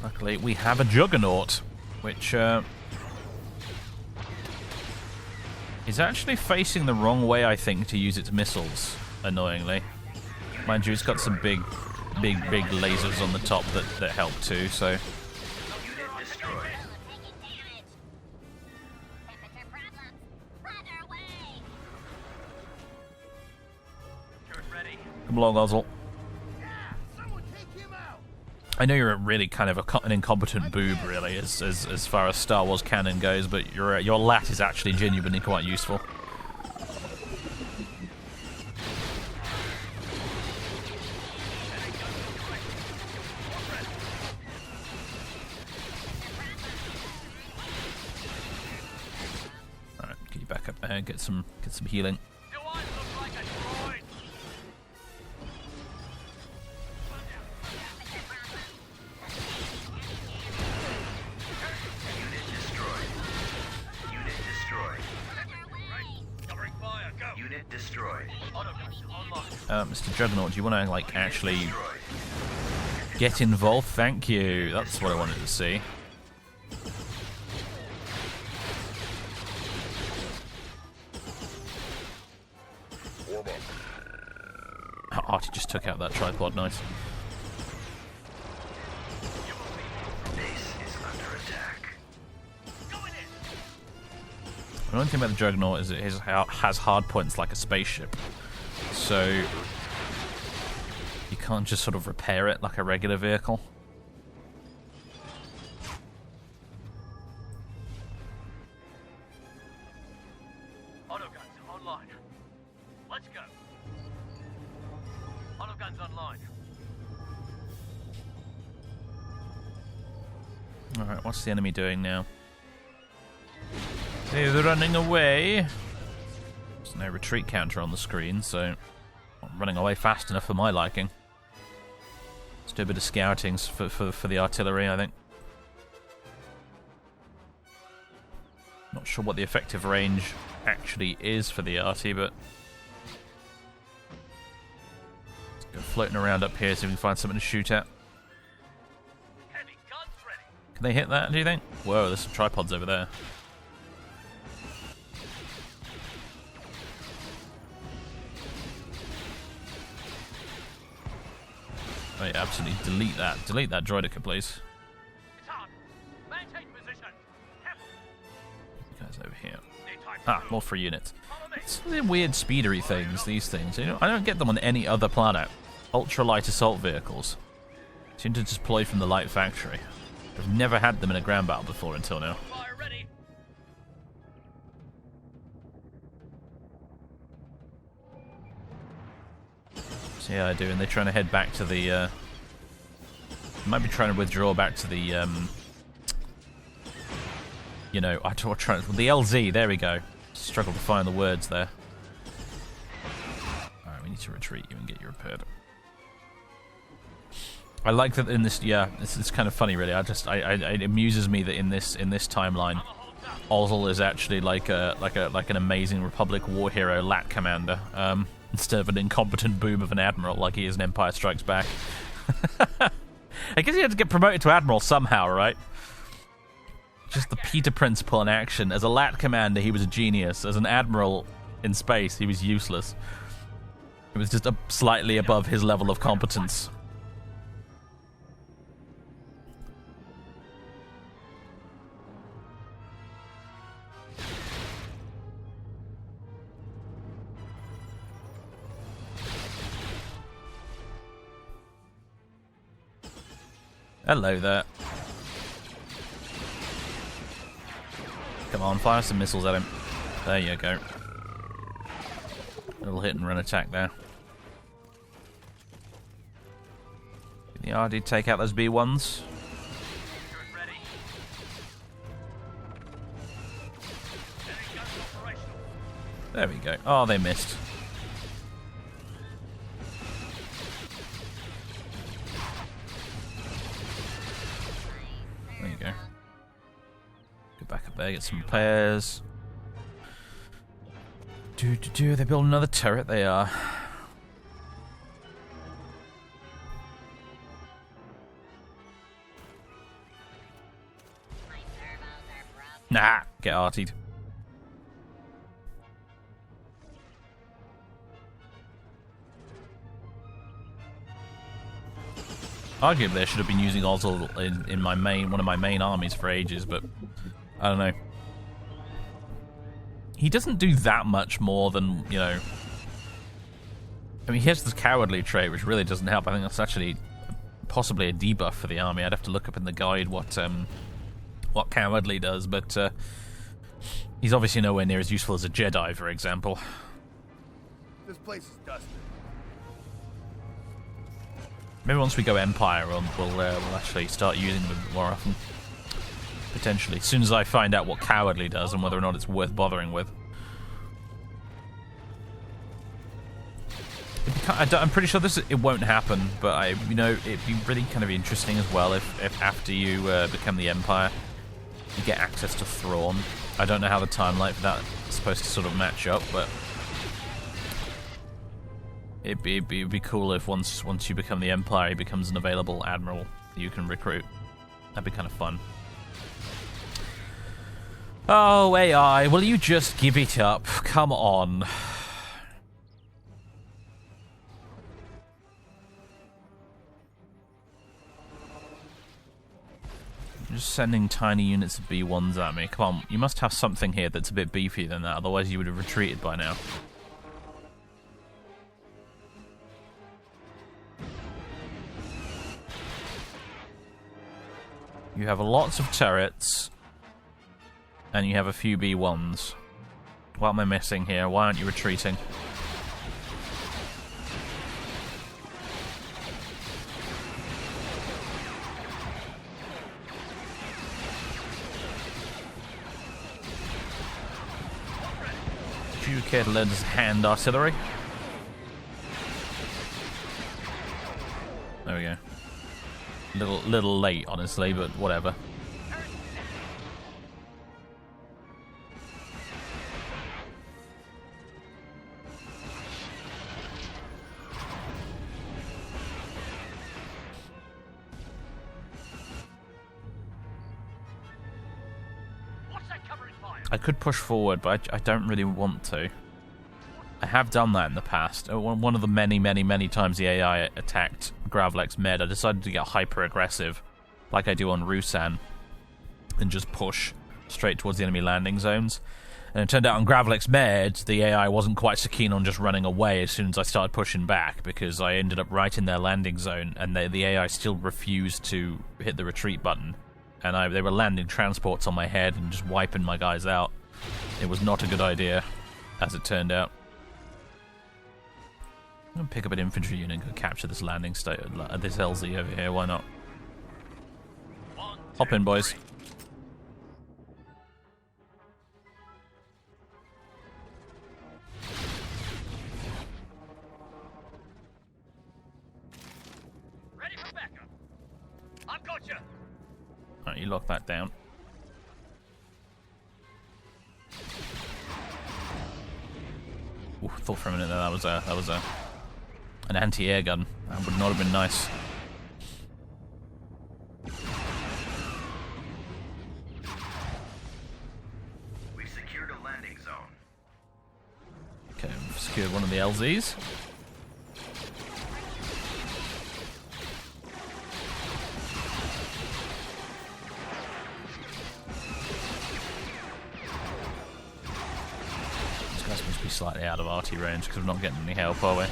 Luckily, we have a Juggernaut, which is actually facing the wrong way, I think, to use its missiles, annoyingly. Mind you, it's got some big lasers on the top that help too, so... Come along, Ozzel. I know you're really kind of an incompetent boob, really, as far as Star Wars canon goes, but your lat is actually genuinely quite useful. All right, get you back up there, get some healing. Mr. Juggernaut, do you want to, like, actually get involved? Thank you. That's what I wanted to see. Artie just took out that tripod. Nice. The only thing about the Juggernaut is it has hard points like a spaceship. So you can't just sort of repair it like a regular vehicle. Autoguns online. Let's go. Autoguns online. Alright, what's the enemy doing now? They're running away. There's no retreat counter on the screen, so I'm running away fast enough for my liking. Let's do a bit of scouting for the artillery, I think. Not sure what the effective range actually is for the arty, but let's go floating around up here, see if we can find something to shoot at. Can they hit that, do you think? Whoa, there's some tripods over there. Oh yeah, absolutely delete that. Delete that droidica, please. You guys over here. Ah, more free units. It's the weird speedery things, these things. You know, I don't get them on any other planet. Ultralight assault vehicles seem to deploy from the light factory. I've never had them in a ground battle before until now. So yeah, I do, and they're trying to head back to the, might be trying to withdraw back to the, you know, the LZ, there we go. Struggle to find the words there. Alright, we need to retreat you and get you repaired. I like that in this, yeah, it's kind of funny really, it amuses me that in this timeline, Ozzel is actually like an amazing Republic war hero lat commander. Instead of an incompetent boob of an admiral like he is in Empire Strikes Back. I guess he had to get promoted to admiral somehow, right? Just the Peter principle in action. As a lat commander, he was a genius. As an admiral in space, he was useless. It was just slightly above his level of competence. Hello there. Come on, fire some missiles at him. There you go. A little hit and run attack there. Can the RD take out those B1s? There we go. Oh, they missed. there, get some repairs. They build another turret, they are. Nah, get artied. Arguably, I should have been using Ozzel in my one of my main armies for ages, but I don't know. He doesn't do that much more than, you know... I mean, he has this cowardly trait, which really doesn't help. I think that's actually possibly a debuff for the army. I'd have to look up in the guide what cowardly does, but he's obviously nowhere near as useful as a Jedi, for example. This place is dusty. Maybe once we go Empire, we'll actually start using them more often. Potentially. As soon as I find out what cowardly does and whether or not it's worth bothering with. I'm pretty sure it won't happen, but it'd be really kind of interesting as well if after you become the Empire, you get access to Thrawn. I don't know how the timeline for that is supposed to sort of match up, but it'd be cool if once you become the Empire, he becomes an available admiral that you can recruit. That'd be kind of fun. Oh, AI, will you just give it up? Come on. Just sending tiny units of B1s at me. Come on, you must have something here that's a bit beefier than that, otherwise you would have retreated by now. You have lots of turrets, and you have a few B1s. What am I missing here? Why aren't you retreating? Do you care to learn to hand artillery? There we go. Little late, honestly, but whatever. I could push forward, but I don't really want to. I have done that in the past. One of the many times the AI attacked Gravlex Med, I decided to get hyper-aggressive, like I do on Rusan, and just push straight towards the enemy landing zones. And it turned out on Gravlex Med, the AI wasn't quite so keen on just running away as soon as I started pushing back, because I ended up right in their landing zone, and the AI still refused to hit the retreat button. And they were landing transports on my head and just wiping my guys out. It was not a good idea, as it turned out. I'm gonna pick up an infantry unit and go capture this landing state, this LZ over here. Why not? Hop in, boys. Ready for backup. I've got you. Alright, you lock that down. Ooh, thought for a minute that was an anti-air gun. That would not have been nice. We've secured a landing zone. Okay, we've secured one of the LZs. These guys must be slightly out of RT range because we're not getting any help, are we?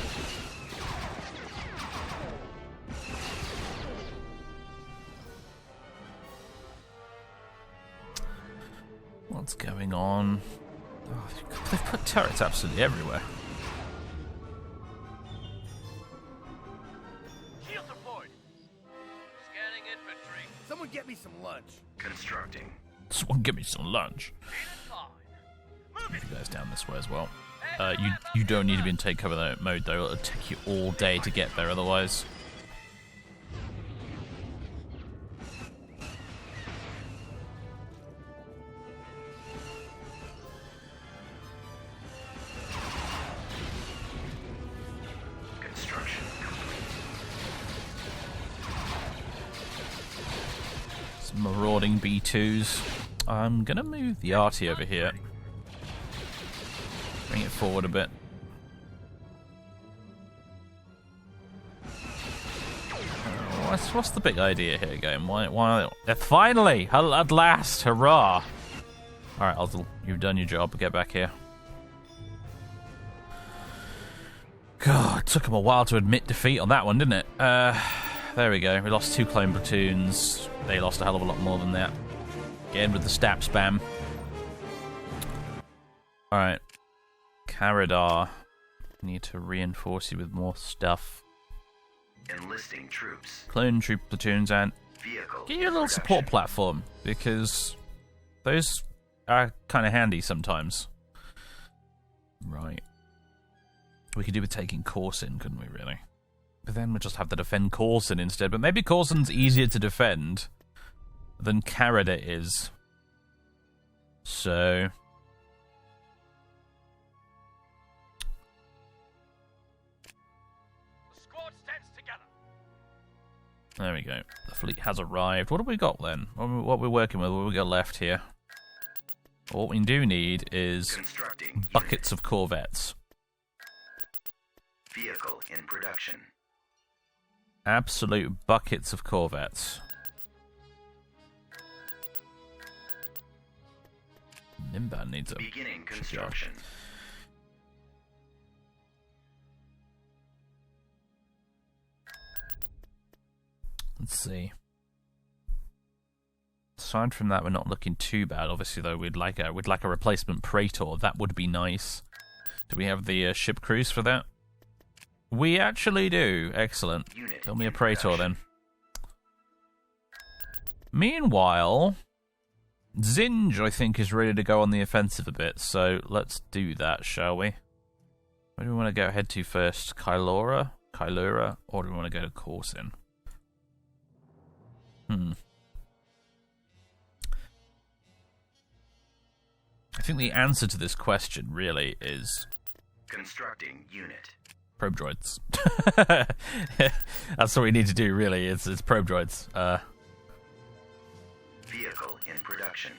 What's going on? Oh, they've put turrets absolutely everywhere. Shield deployed. Scanning infantry. Someone get me some lunch. Constructing. Someone give me some lunch. Move you guys down this way as well. You don't need to be in take cover mode though. It'll take you all day to get there otherwise. Marauding B2s. I'm gonna move the arty over here. Bring it forward a bit. What's the big idea here, game? Why? Finally! At last! Hurrah! Alright, Ozzel, you've done your job. Get back here. God, it took him a while to admit defeat on that one, didn't it? There we go. We lost 2 clone platoons. They lost a hell of a lot more than that. Again with the stab spam. Alright. Caradar. Need to reinforce you with more stuff. Enlisting troops. Clone troop platoons and Vehicle get you a little support platform, because those are kind of handy sometimes. Right. We could do with taking Corsin, couldn't we, really? But then we'll just have to defend Corsin instead. But maybe Corsin's easier to defend than Caradar is. So... there we go. The fleet has arrived. What have we got then? What are we working with? What have we got left here? What we do need is buckets of corvettes. Vehicle in production. Absolute buckets of corvettes. Nimban needs a... beginning construction. Let's see. Aside from that, we're not looking too bad. Obviously, though, we'd like a replacement Praetor. That would be nice. Do we have the ship crews for that? We actually do. Excellent. Build me a Praetor then. Meanwhile, Zinj, I think, is ready to go on the offensive a bit. So let's do that, shall we? Where do we want to go head to first? Kylura, or do we want to go to Corsin? I think the answer to this question really is constructing unit. Probe droids. That's what we need to do, really. It's probe droids. Vehicle in production.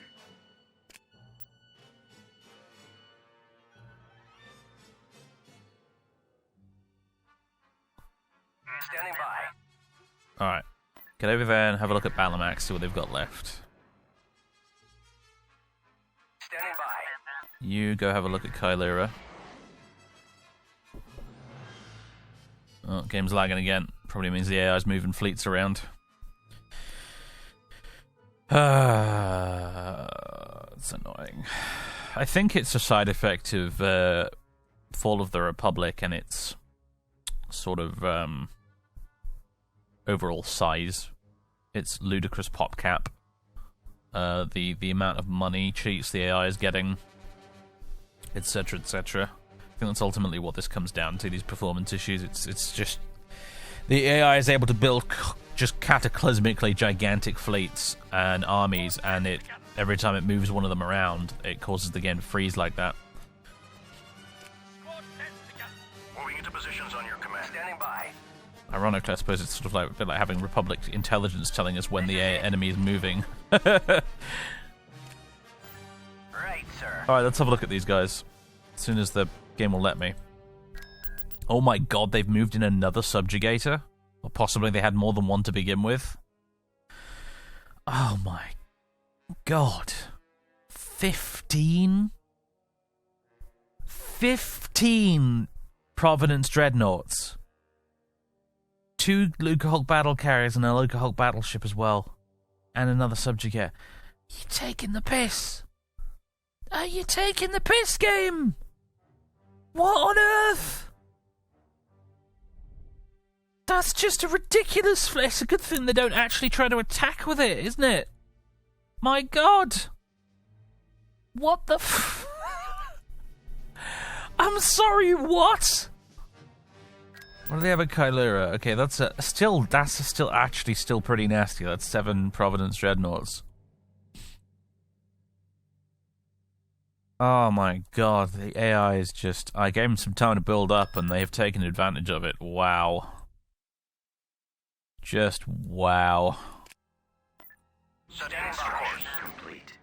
Standing by. Alright. Get over there and have a look at Balemac, see what they've got left. Standing by. You go have a look at Kylura. Oh, game's lagging again. Probably means the AI's moving fleets around. It's annoying. I think it's a side effect of Fall of the Republic and its sort of overall size. Its ludicrous pop cap. The amount of money cheats the AI is getting, etc., etc. I think that's ultimately what this comes down to, these performance issues. It's just... the AI is able to build just cataclysmically gigantic fleets and armies, and every time it moves one of them around, it causes the game to freeze like that. Moving into positions on your command. Standing by. Ironically, I suppose it's sort of like a bit like having Republic intelligence telling us when the enemy is moving. Right, sir. Alright, let's have a look at these guys. As soon as the game will let me. Oh my god, they've moved in another subjugator? Or possibly they had more than one to begin with? Oh my god. 15? 15 Providence Dreadnoughts. 2 Lucahulk battle carriers and a Lucahulk battleship as well. And another subjugator. You taking the piss? Are you taking the piss, game? What on earth? That's just a ridiculous... It's a good thing they don't actually try to attack with it, isn't it? My god. What the I'm sorry, what? What do they have at Kylura? Okay, that's still actually pretty nasty. That's 7 Providence Dreadnoughts. Oh my god, the AI is just... I gave them some time to build up and they have taken advantage of it. Wow. Just wow. Complete.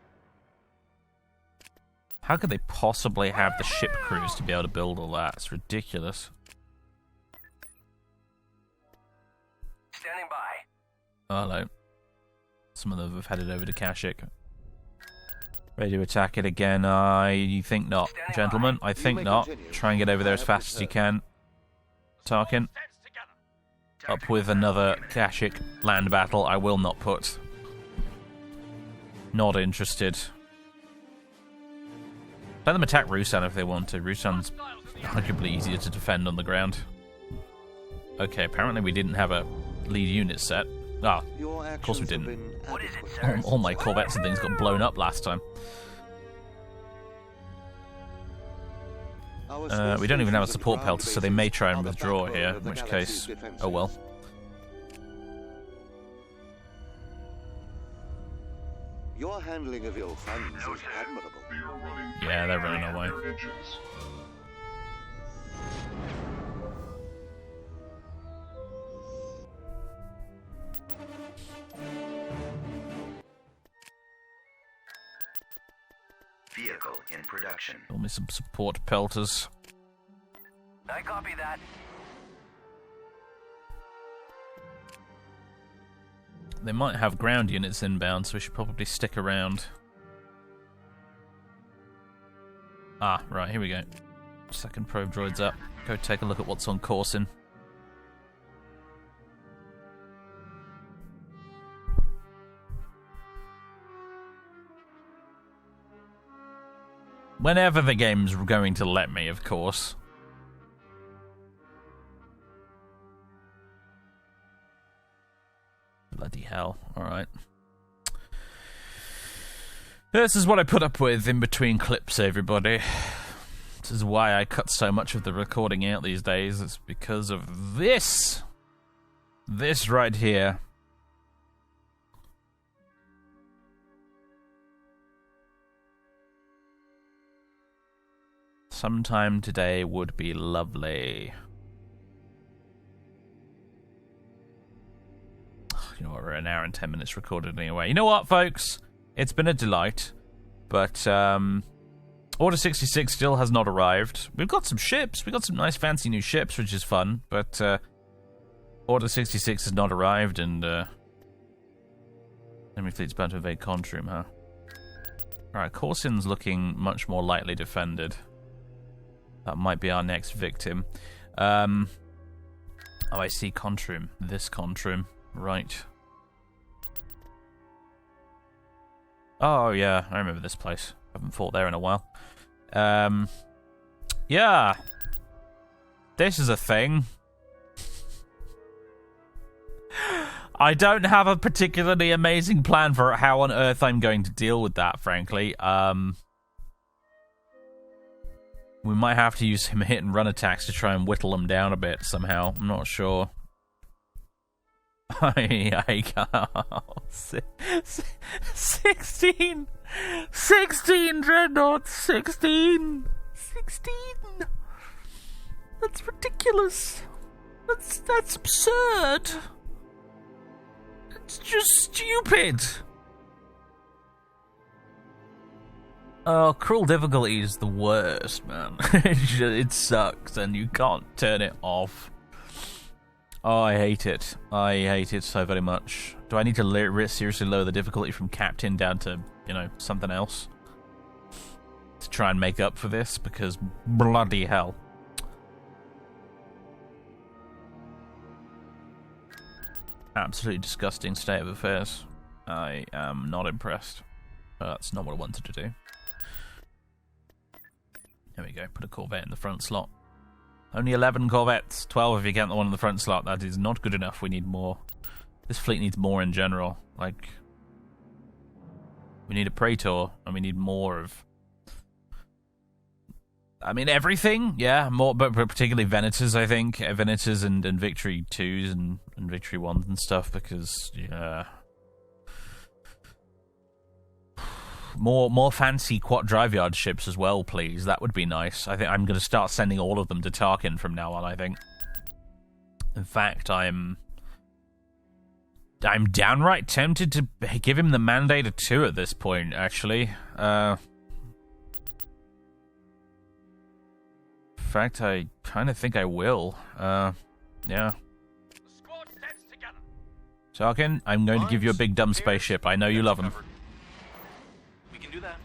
How could they possibly have the ship crews to be able to build all that? It's ridiculous. Standing by. Oh, hello. Some of them have headed over to Kashyyyk. Ready to attack it again? I think not. Gentlemen, I think not. Try and get over there as fast as you can. Tarkin. Up with another Kashyyyk land battle. I will not put. Not interested. Let them attack Rusan if they want to. Rusan's arguably easier to defend on the ground. Okay, apparently we didn't have a lead unit set. Ah, of course we didn't. All my corvettes and things got blown up last time. We don't even have a support pelter, so they may try and withdraw here, in which case, oh well. Your handling of your funds is admirable. Yeah, they're running away. Vehicle in production. Build me some support pelters. I copy that. They might have ground units inbound, so we should probably stick around. Ah, right, here we go. Second probe droid's up. Go take a look at what's on Corsin. Whenever the game's going to let me, of course. Bloody hell. Alright. This is what I put up with in between clips, everybody. This is why I cut so much of the recording out these days. It's because of this. This right here. Sometime today would be lovely. You know what, we're an hour and 10 minutes recorded anyway. You know what, folks? It's been a delight. But, Order 66 still has not arrived. We've got some ships. We've got some nice fancy new ships, which is fun. But, Order 66 has not arrived, and, enemy fleet's about to invade Contrum, huh? Alright, Corsin's looking much more lightly defended. That might be our next victim. Oh, I see Contrum. This Contrum. Right. Oh, yeah, I remember this place. Haven't fought there in a while. Yeah. This is a thing. I don't have a particularly amazing plan for how on earth I'm going to deal with that, frankly. We might have to use some hit and run attacks to try and whittle them down a bit somehow. I'm not sure. I can't. 16 dreadnoughts. 16. That's ridiculous. That's absurd. It's just stupid. Oh, cruel difficulty is the worst, man. It sucks, and you can't turn it off. Oh, I hate it. I hate it so very much. Do I need to seriously lower the difficulty from Captain down to, you know, something else? To try and make up for this? Because bloody hell. Absolutely disgusting state of affairs. I am not impressed. That's not what I wanted to do. There we go, put a Corvette in the front slot. Only 11 Corvettes, 12 if you count the one in the front slot. That is not good enough, we need more. This fleet needs more in general. Like, we need a Praetor, and we need more of... I mean, everything, yeah, more, but particularly Venators, I think. Venators and Victory 2s and Victory 1s and stuff, because, yeah... More fancy quad drive yard ships as well, please. That would be nice. I think I'm going to start sending all of them to Tarkin from now on, I think. In fact, I'm I'm downright tempted to give him the Mandate of 2 at this point, actually. In fact, I kind of think I will. Yeah. Tarkin, I'm going to give you a big dumb spaceship. I know you love them. We can do that.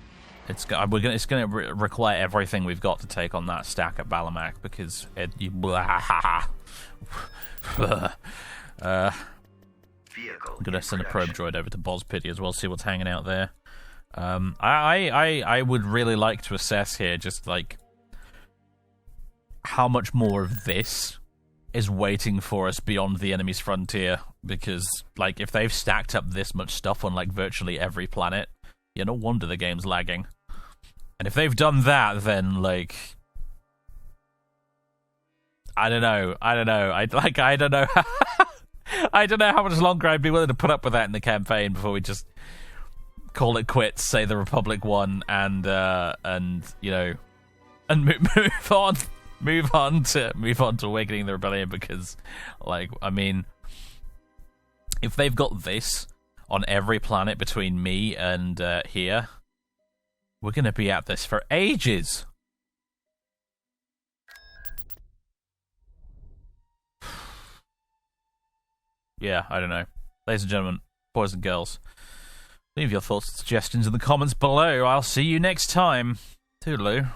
It's going to require everything we've got to take on that stack at Balemac, because I'm gonna send a probe droid over to Boz Pity as well, see what's hanging out there. I would really like to assess here just like how much more of this is waiting for us beyond the enemy's frontier, because like if they've stacked up this much stuff on like virtually every planet, yeah, no wonder the game's lagging. And if they've done that, then like I don't know. I don't know. I don't know how much longer I'd be willing to put up with that in the campaign before we just call it quits, say the Republic won, and you know, and move on to Awakening the Rebellion, because, like, I mean, if they've got this on every planet between me and here, we're gonna be at this for ages. Yeah, I don't know. Ladies and gentlemen, boys and girls, leave your thoughts and suggestions in the comments below. I'll see you next time. Toodaloo.